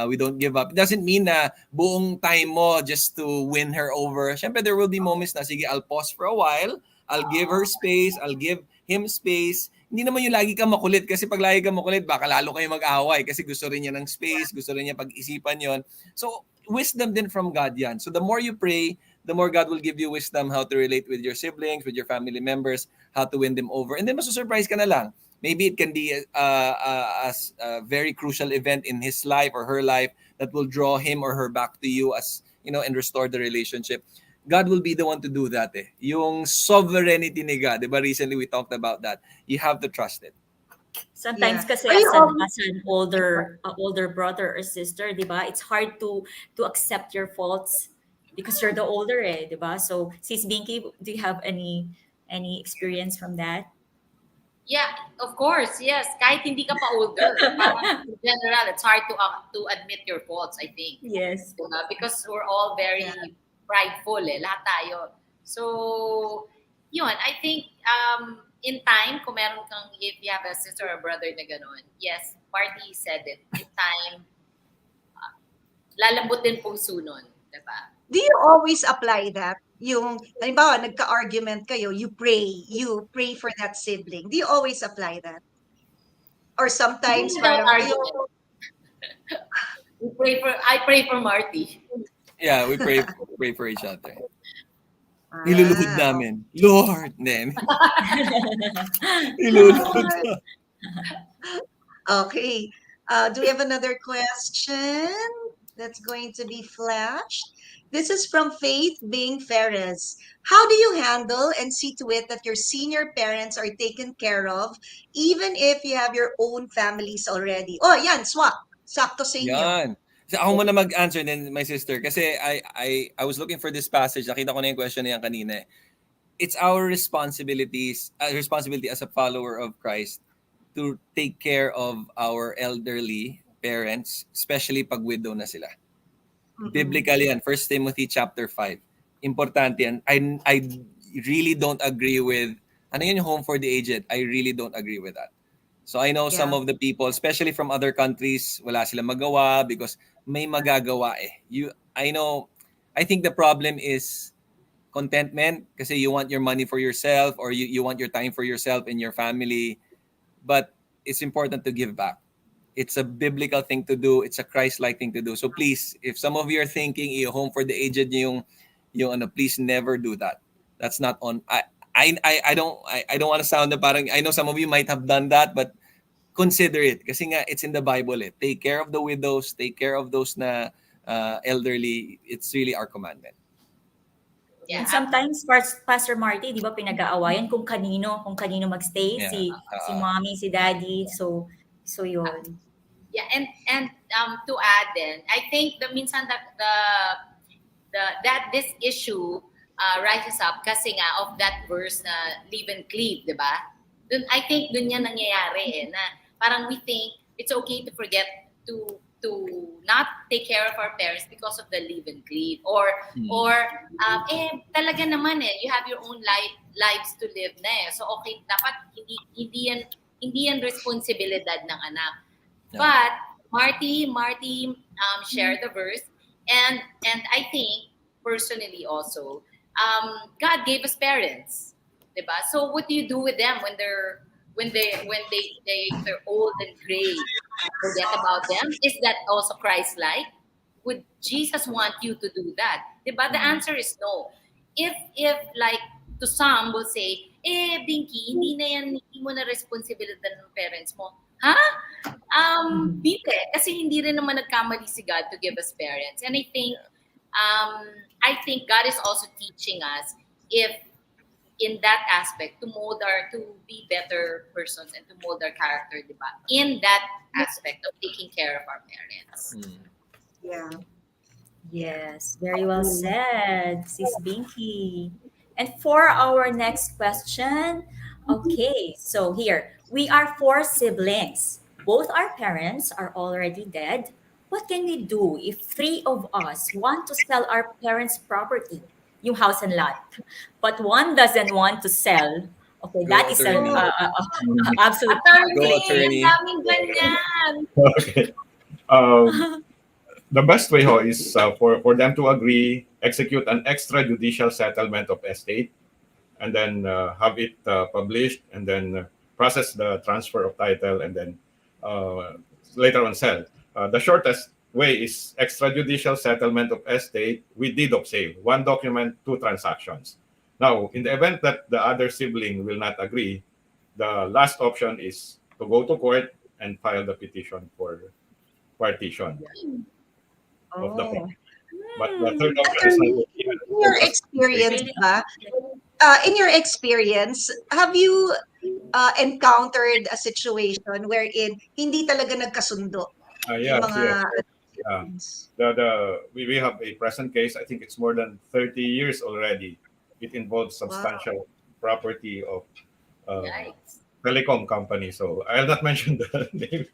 We don't give up. It doesn't mean na buong time mo just to win her over. Siyempre, there will be moments na, sige, I'll pause for a while. I'll give her space. I'll give him space. Hindi naman yung lagi kang makulit kasi pag lagi kang makulit, baka lalo kayo mag-away kasi gusto rin niya ng space, gusto rin niya pag-isipan yon. So, wisdom din from God yan. So, the more you pray, the more God will give you wisdom how to relate with your siblings, with your family members, how to win them over. And then, masusurprise ka na lang. Maybe it can be a very crucial event in his life or her life that will draw him or her back to you as, and restore the relationship. God will be the one to do that eh. Yung sovereignty ni God, diba? Recently we talked about that. You have to trust it. Sometimes Yeah. kasi Are you as an older brother or sister, 'di ba? It's hard to accept your faults because you're the older eh, 'di ba? So, Sis Binky, do you have any experience from that? Yeah, of course, yes. Kahit hindi ka pa older, parang in general, it's hard to admit your faults, I think. Yes. Diba? Because we're all very prideful eh, lahat tayo. So, yun, I think in time, kung meron kang, if you have a sister or brother na gano'n, yes, Marty said it, in time, lalambot din puso nun, diba? Do you always apply that? Yung, halimbawa, nagka-argument kayo, you pray for that sibling. Do you always apply that? Or sometimes Without parang, argument. I pray for Marty. Yeah, we pray for each other. Niluluhod namin. Lord! Then, niluluhod. Okay. Do we have another question that's going to be flashed? This is from Faith Bing Ferres. How do you handle and see to it that your senior parents are taken care of, even if you have your own families already? Oh, yan, swak. Sakto sa inyo. Yan. So, ako muna mag-answer then my sister kasi I was looking for this passage. Nakita ko na yung question na yan kanina. It's our responsibility as a follower of Christ to take care of our elderly parents, especially pag widow na sila. Biblically yan, 1 Timothy chapter 5. Importante yan. I really don't agree with, ano yun yung home for the aged? I really don't agree with that. So I know some of the people, especially from other countries, wala silang magawa because may magagawa eh. I think the problem is contentment kasi you want your money for yourself or you want your time for yourself and your family. But it's important to give back. It's a biblical thing to do. It's a Christ-like thing to do. So please, if some of you are thinking home for the aged yung please never do that. That's not on. I don't want to sound na parang I know some of you might have done that, but consider it kasi nga it's in the Bible eh. Take care of the widows, take care of those na elderly. It's really our commandment. Yeah. And sometimes, Pastor Marty, di ba pinag-aawayan kung kanino magstay, si mommy, si daddy. So yun. Yeah, and to add then, I think minsan that this issue rises up kasi nga of that verse na live and cleave, di ba? I think dun yan nangyayari eh, na parang we think it's okay to forget to not take care of our parents because of the live and cleave or talaga naman eh, you have your own lives to live na eh. So okay, dapat hindi yan responsibilidad ng anak. Yeah. But Marty shared the verse and I think personally also God gave us parents, diba? So what do you do with them when they're old and gray? Forget about them? Is that also Christ-like? Would Jesus want you to do that? Diba? The answer is no. If like to some will say, Binky, hindi mo na responsibilidad ng parents mo. Ha? Hindi. Kasi hindi rin naman nagkamali si God to give us parents. And I think God is also teaching us if in that aspect to be better persons and to mold our character, di ba? In that aspect of taking care of our parents. Yeah. Yes, very well said, Sis Binky. And for our next question, okay, so here, we are four siblings. Both our parents are already dead. What can we do if three of us want to sell our parents' property, yung house and lot, but one doesn't want to sell? Okay, Go that is an attorney. absolute Go Attorney, ang attorney. daming ganyan. Okay. The best way ho is for them to agree, execute an extrajudicial settlement of estate, and then have it published, and then process the transfer of title, and then later on sell. The shortest way is extrajudicial settlement of estate with deed of sale. One document, two transactions. Now, in the event that the other sibling will not agree, the last option is to go to court and file the petition for partition of the Oh, property. But the third option is Attorney, not in your experience, really? ba, in your experience, have you encountered a situation wherein hindi talaga nagkasundo yung yes, yes. mga Yeah. siblings? We have a present case. I think it's more than 30 years already. It involves substantial property of Yikes. telecom company. So I'll not mention the name.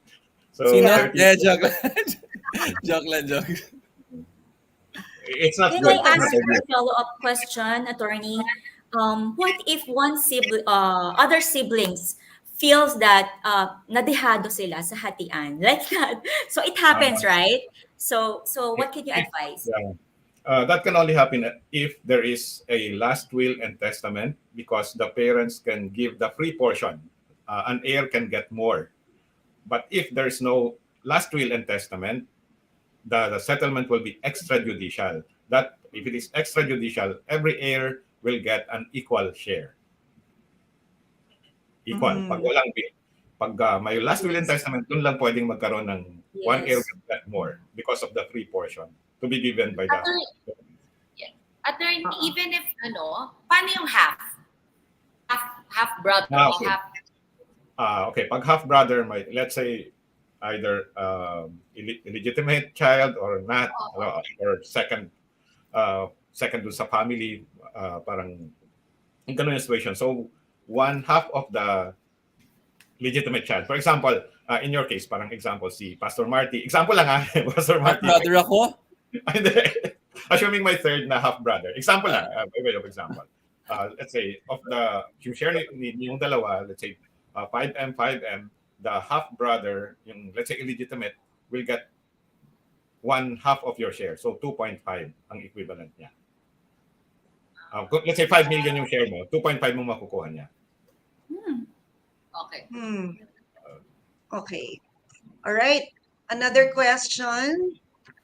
So Sino? Yeah. 30 Yeah, joke lang. Joke lang, joke. it's not Can good. I ask you a follow-up question, attorney? What if other siblings feels that nadehado sila sa hatian like that? So it happens, right? So what can you advise? Yeah. That can only happen if there is a last will and testament, because the parents can give the free portion. An heir can get more. But if there is no last will and testament, the settlement will be extrajudicial. That if it is extrajudicial, every heir will get an equal share. Equal. Pag walang will. Pag may last will and testament, dun lang pwedeng magkaroon ng one heir Yes. will get more because of the free portion to be given by the Attorney, even if paano yung half? Half brother o Okay. half Okay, pag half brother, let's say either illegitimate child or not, or second dun sa family, parang yung ganun yung situation. So one half of the legitimate child. For example, in your case, parang example si Pastor Marty. Example lang Pastor Half Marty. brother ako? Assuming my third na half brother. Example lang, by way of example. Let's say of yung share yung dalawa, let's say 5M, 5M, the half brother, yung let's say illegitimate, will get one half of your share. So 2.5 ang equivalent niya. Let's say 5 million yung share mo, 2.5 mo makukuha niya. Okay. Okay. All right. Another question.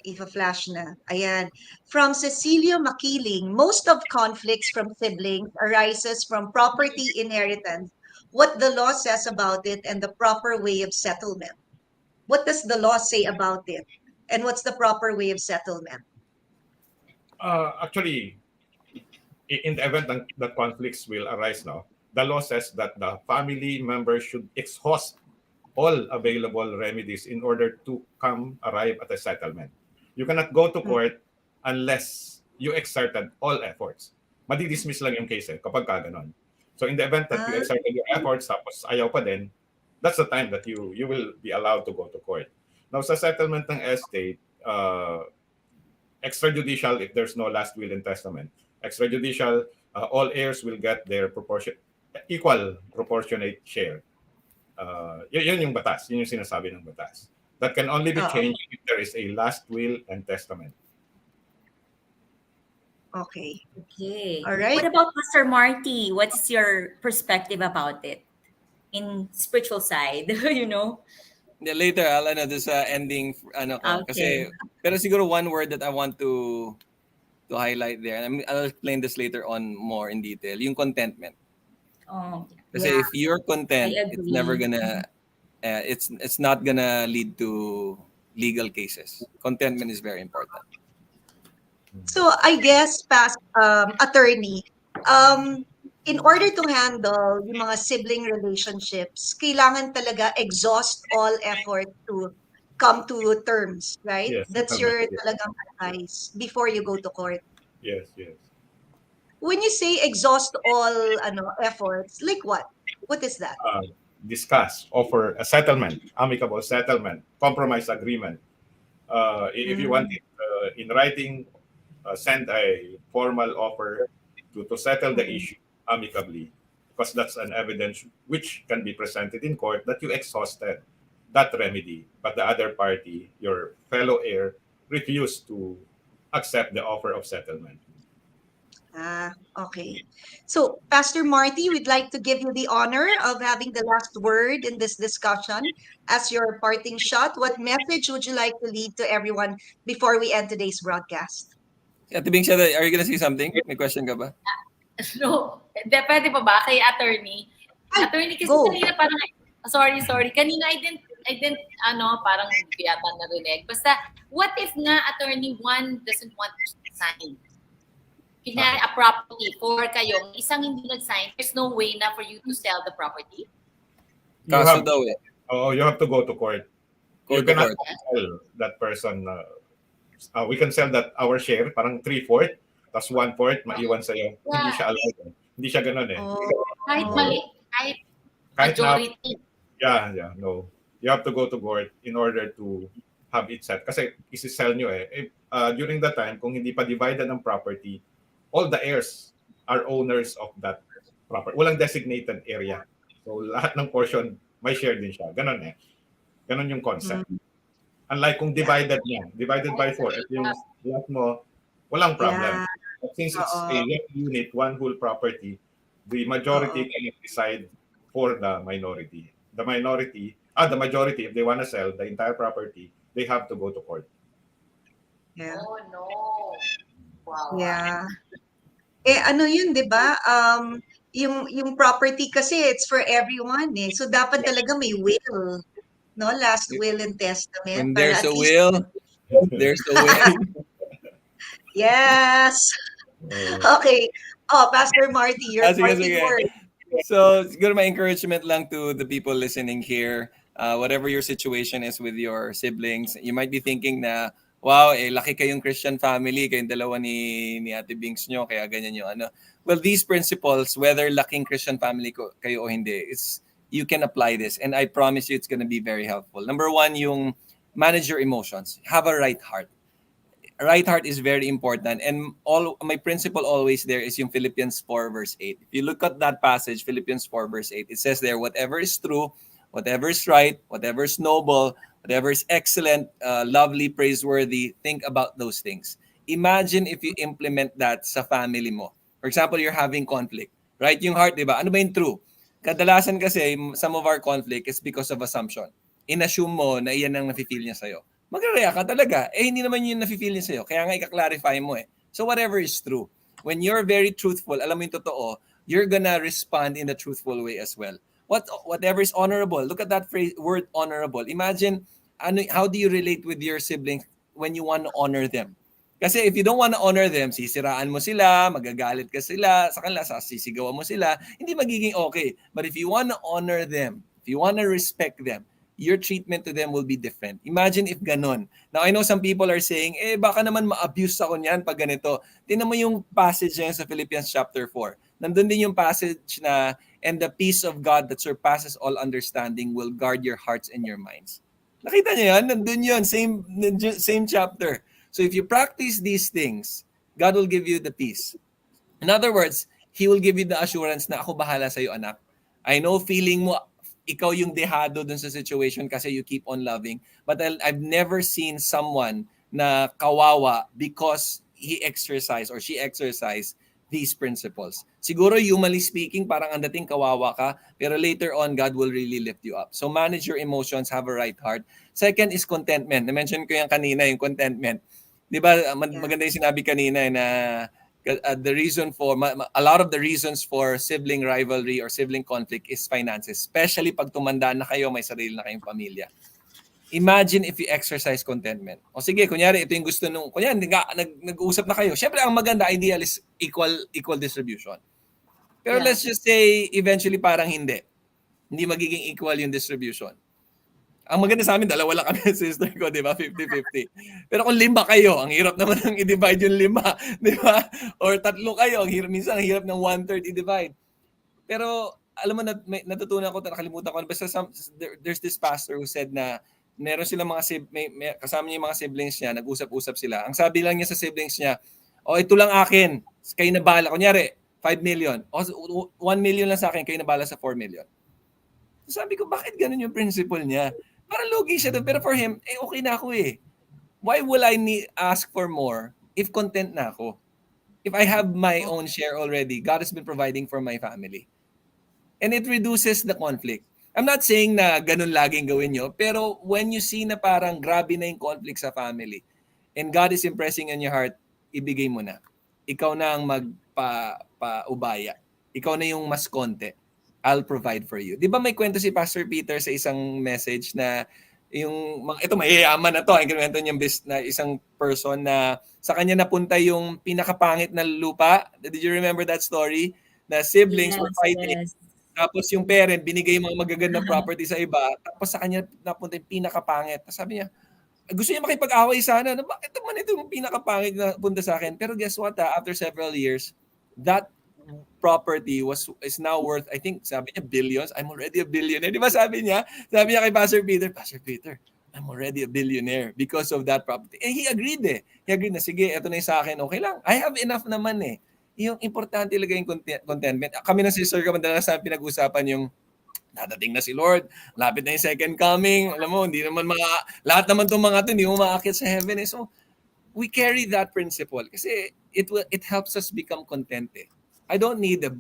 Ipa-flash na. Ayan. From Cecilio Makiling, most of conflicts from siblings arises from property inheritance. What the law says about it and the proper way of settlement. What does the law say about it? And what's the proper way of settlement? Actually, in the event that conflicts will arise now, the law says that the family members should exhaust all available remedies in order to arrive at a settlement. You cannot go to court unless you exerted all efforts. Madi-dismiss lang yung case kapag ganon. So in the event that you exerted your efforts tapos ayaw pa din, that's the time that you will be allowed to go to court. Now sa settlement ng estate, extrajudicial if there's no last will and testament. Extrajudicial, all heirs will get their equal proportionate share. Yun yung batas. Yun yung sinasabi ng batas. That can only be changed if there is a last will and testament. Okay. Okay. All right. What about Pastor Marty? What's your perspective about it in spiritual side? Yeah, later I'll this ending ko. Kasi pero siguro one word that I want to highlight there, and I'll explain this later on more in detail, yung contentment. Kasi Yeah, if you're content, I it's never agree. gonna it's not gonna lead to legal cases. Contentment is very important. So I guess past attorney, um, in order to handle yung mga sibling relationships, kailangan talaga exhaust all effort to come to terms, right? Yes, That's settlement. your Yes, talagang advice before you go to court. yes, yes. When you say exhaust all efforts, like what? What is that? Uh, Discuss, offer a settlement, amicable settlement, compromise agreement. If you want Mm, it in writing, send a formal offer to settle the mm. issue amicably, because that's an evidence which can be presented in court that you exhausted that remedy, but the other party, your fellow heir, refused to accept the offer of settlement. Ah, okay. So, Pastor Marty, we'd like to give you the honor of having the last word in this discussion as your parting shot. What message would you like to leave to everyone before we end today's broadcast? Ate Bing, are you gonna say something? May question ka ba? No, pwede pa ba kay attorney? Ay, Attorney kasi go. kanina parang sorry. Kanina I didn't parang hindi ko yata narinig. Basta what if nga attorney one doesn't want to sign? Kina a property for kayo, isang hindi nag-sign, there's no way na for you to sell the property? You Kaso have daw eh. you have to go to court. Go You to cannot court. tell that person. We can sell that our share, parang 3/4, tas 1/4 maiwan sa'yo. Hindi Yeah, siya allowed. Hindi siya ganun eh. Oh, kahit mali, kahit Kahit na, majority. no. You have to go to court in order to have it set. Kasi isi-sell nyo eh. During that time, kung hindi pa divided ang property, all the heirs are owners of that property. Walang designated area. So lahat ng portion, may share din siya. Ganun eh. Ganun yung concept. mm, Unlike kung yeah, divided by 4, if yung lahat mo, walang problem. yeah, But since it's a oo, one unit, one whole property, the oo, majority cannot decide for the minority. The majority, if they want to sell the entire property, they have to go to court. yeah, Oh no. Wow. yeah. Ano yun, 'di ba? Yung property kasi it's for everyone eh. So dapat talaga may will, no? Last will and testament When para there's at a least will, there's a way. yes. Uh, Okay. Oh, Pastor Marty, your Sige, parting sige. word. So, siguro my encouragement lang to the people listening here, whatever your situation is with your siblings, you might be thinking na, wow, laki kayong Christian family, kayong dalawa ni Ate Binks nyo, kaya ganyan yung ano. Well, these principles, whether laking Christian family kayo o hindi, you can apply this. And I promise you, it's gonna be very helpful. Number one, yung manage your emotions. Have a right heart. Right heart is very important, and all my principle always there is yung Philippians 4 verse 8. If you look at that passage, Philippians 4 verse 8, it says there, whatever is true, whatever is right, whatever is noble, whatever is excellent, lovely, praiseworthy, think about those things. Imagine if you implement that sa family mo. For example, you're having conflict, right? Yung heart, di ba? Ano ba yung true? Kadalasan kasi, some of our conflict is because of assumption. Inassume mo na iyan ang nafe-feel niya sa'yo. Magre-react ka talaga. Hindi naman yun nafe-feel niya sa'yo. Kaya nga i-clarify mo eh. So whatever is true. When you're very truthful, alam mo yung totoo, you're gonna respond in a truthful way as well. Whatever is honorable. Look at that phrase, word honorable. Imagine, how do you relate with your siblings when you want to honor them? Kasi if you don't want to honor them, sisiraan mo sila, magagalit ka sila, sa kanila, sisigawan mo sila, hindi magiging okay. But if you want to honor them, if you want to respect them, your treatment to them will be different. Imagine if ganon. Now, I know some people are saying, baka naman ma-abuse ako niyan pag ganito. Tingnan mo yung passage niya sa Philippians chapter 4. Nandun din yung passage na, and the peace of God that surpasses all understanding will guard your hearts and your minds. Nakita niyo yan? Nandun yun. Same chapter. So if you practice these things, God will give you the peace. In other words, He will give you the assurance na ako bahala sa'yo, anak. I know feeling mo ikaw yung dehado dun sa situation kasi you keep on loving. But I've never seen someone na kawawa because he exercised or she exercised these principles. Siguro humanly speaking, parang ang dating kawawa ka, pero later on, God will really lift you up. So manage your emotions, have a right heart. Second is contentment. Na-mention ko yan kanina, yung contentment. Di ba, maganda yung sinabi kanina na The reason for a lot of the reasons for sibling rivalry or sibling conflict is finances, especially pag tumanda na kayo, may sarili na kayong pamilya. Imagine if you exercise contentment. O sige, kunyari ito yung gusto nung, kunyari nag-uusap na kayo. Syempre ang maganda ideal is equal distribution. Pero Yeah. let's just say eventually parang hindi. Hindi magiging equal yung distribution. Ang maganda sa amin, dalawa lang kami sister ko, di ba? 50-50. Pero kung 5 kayo, ang hirap naman ng i-divide yung 5, di ba? Or 3 kayo, minsan ang hirap ng 1/3 i-divide. Pero alam mo, natutunan ko, nakalimutan ko, basta there's this pastor who said na meron silang mga kasama niya yung mga siblings niya, nag-usap-usap sila. Ang sabi lang niya sa siblings niya, ito lang akin, kayo na bahala. Kunyari, 5 million. 1 million lang sa akin, kayo na bahala sa 4 million. Sabi ko, bakit ganun yung principle niya? Parang logi siya doon. Pero for him, okay na ako eh. Why will I ask for more if content na ako? If I have my own share already, God has been providing for my family. And it reduces the conflict. I'm not saying na ganun laging gawin nyo, pero when you see na parang grabe na yung conflict sa family, and God is impressing on your heart, ibigay mo na. Ikaw na ang magpa-ubaya. Ikaw na yung mas konti. I'll provide for you. Di ba may kwento si Pastor Peter sa isang message na ito mayayaman na to, ang kwento niyang na isang person na sa kanya napunta yung pinakapangit na lupa. Did you remember that story? Na siblings were fighting. Yes. Tapos yung parent, binigay yung mga magagandang property sa iba. Tapos sa kanya napunta yung pinakapangit. Tapos sabi niya, gusto niya makipag-away sana. Bakit naman ito yung pinakapangit na punta sa akin? Pero guess what? After several years, that property is now worth, I think, sabi niya, billions. I'm already a billionaire. Di ba sabi niya? Sabi niya kay Pastor Peter, I'm already a billionaire because of that property. And he agreed eh. He agreed na, sige, ito na yung sa akin. Okay lang. I have enough naman eh. Yung importante talaga yung contentment. Kami ng sister ko, madalas namin pinag-usapan yung dadating na si Lord, lapit na yung second coming. Alam mo, hindi naman lahat naman itong mga ito, hindi mo maakit sa heaven eh. So, we carry that principle kasi it helps us become content eh. I don't need a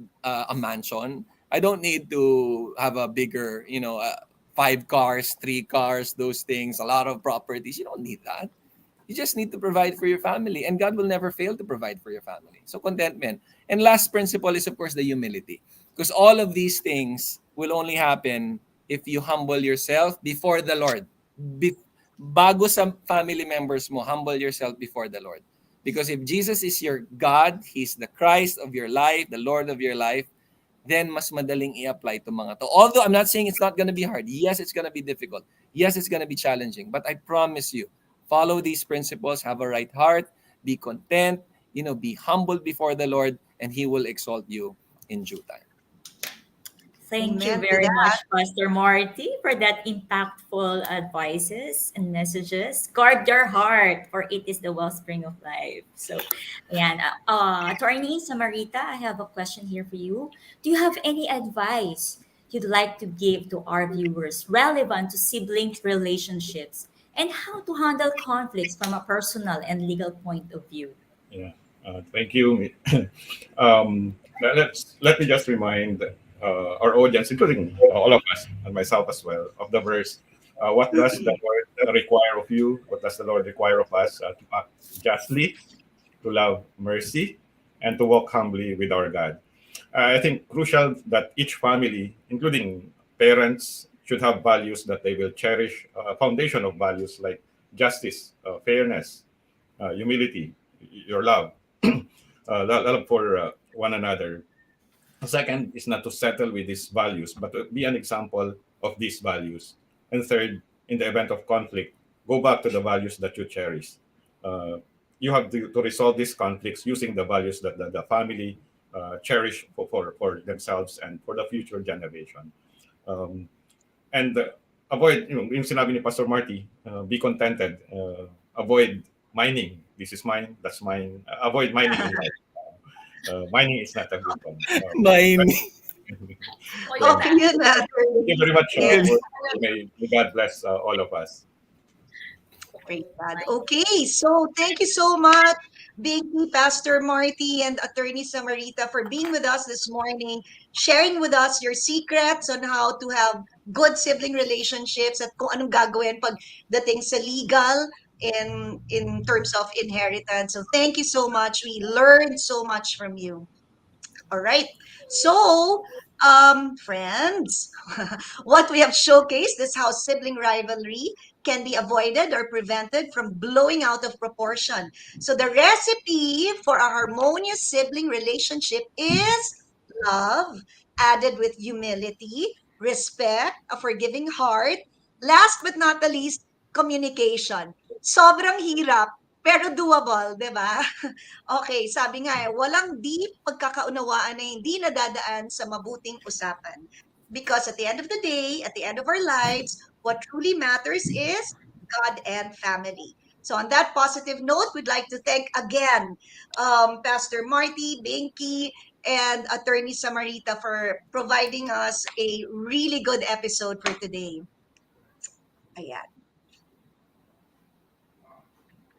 mansion. I don't need to have a bigger, 5 cars, 3 cars, those things, a lot of properties. You don't need that. You just need to provide for your family, and God will never fail to provide for your family. So contentment. And last principle is, of course, the humility. Because all of these things will only happen if you humble yourself before the Lord. Bago sa family members mo, humble yourself before the Lord. Because if Jesus is your God, He's the Christ of your life, the Lord of your life, then mas madaling i-apply itong mga to. Although I'm not saying it's not going to be hard. Yes, it's going to be difficult. Yes, it's going to be challenging. But I promise you, follow these principles, have a right heart, be content, be humble before the Lord, and He will exalt you in due time. Thank Amen you to very that. much, Pastor Marty, for that impactful advices and messages. Guard your heart, for it is the wellspring of life. So, ayan. Attorney Samarita, I have a question here for you. Do you have any advice you'd like to give to our viewers relevant to sibling relationships and how to handle conflicts from a personal and legal point of view? Yeah, thank you. Let me just remind our audience, including all of us and myself as well, of the verse. What does the Lord require of you? What does the Lord require of us? To act justly, to love mercy, and to walk humbly with our God. I think crucial that each family, including parents, should have values that they will cherish, a foundation of values like justice, fairness, humility, your love, love for one another. The second is not to settle with these values, but to be an example of these values. And third, in the event of conflict, go back to the values that you cherish. You have to resolve these conflicts using the values that the family cherish for themselves and for the future generation. And avoid, yung sinabi ni Pastor Marty, be contented. Avoid mining. This is mine, that's mine. Avoid mining in life. Mining is not a good one. Mining. Okay, yun na. Thank you very much. Yes. May God bless all of us. Praise God. Okay, so thank you so much, Binky, Pastor Marty, and Attorney Samarita for being with us this morning, sharing with us your secrets on how to have good sibling relationships at kung anong gagawin pagdating sa legal in terms of inheritance. So thank you so much. We learned so much from you. All right. So, friends, what we have showcased is how sibling rivalry can be avoided or prevented from blowing out of proportion. So, the recipe for a harmonious sibling relationship is love, added with humility, respect, a forgiving heart. Last but not the least, communication. Sobrang hirap, pero doable, di ba? Okay, sabi nga walang di pagkakaunawaan na hindi nadadaan sa mabuting usapan. Because at the end of the day, at the end of our lives, what truly matters is God and family. So on that positive note, we'd like to thank again Pastor Marty, Binky, and Attorney Samarita for providing us a really good episode for today. Ayan.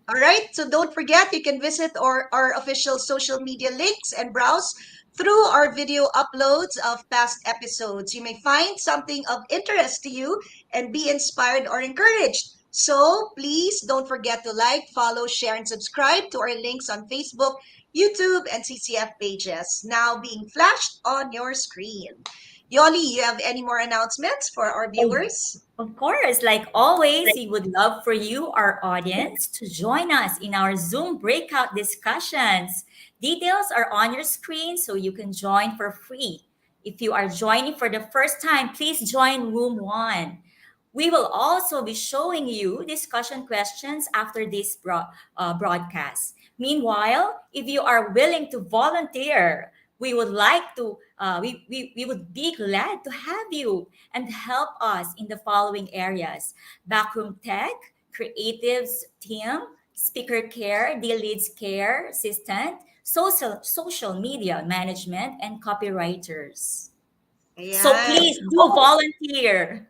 All right, so don't forget you can visit our official social media links and browse through our video uploads of past episodes. You may find something of interest to you and be inspired or encouraged. So please don't forget to like, follow, share, and subscribe to our links on Facebook, YouTube, and CCF pages now being flashed on your screen. Yoli, you have any more announcements for our viewers? Of course, like always, we would love for you, our audience, to join us in our Zoom breakout discussions. Details are on your screen so you can join for free. If you are joining for the first time, please join Room 1. We will also be showing you discussion questions after this broadcast. Meanwhile, if you are willing to volunteer, we would like to, we would be glad to have you and help us in the following areas: backroom tech, creatives team, speaker care, the leads care assistant, social media management, and copywriters. So Ayan. please do volunteer.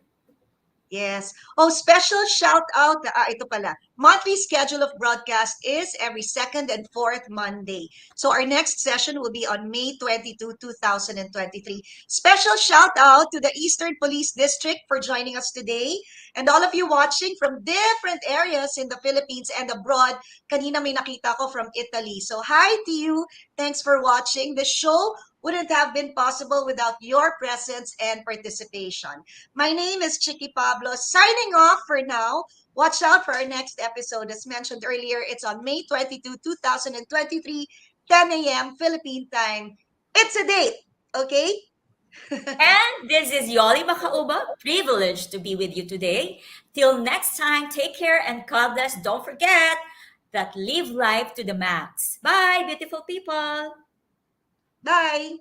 Yes. Oh, special shout out. Ito pala. Monthly schedule of broadcast is every second and fourth Monday. So our next session will be on May 22, 2023. Special shout out to the Eastern Police District for joining us today. And all of you watching from different areas in the Philippines and abroad. Kanina may nakita ko from Italy. So hi to you. Thanks for watching. The show wouldn't have been possible without your presence and participation. My name is Chicky Pablo, signing off for now. Watch out for our next episode. As mentioned earlier, it's on May 22, 2023, 10 a.m. Philippine time. It's a date, okay? And this is Yoli Makauba, privileged to be with you today. Till next time, take care and God bless. Don't forget that live life to the max. Bye, beautiful people. Bye.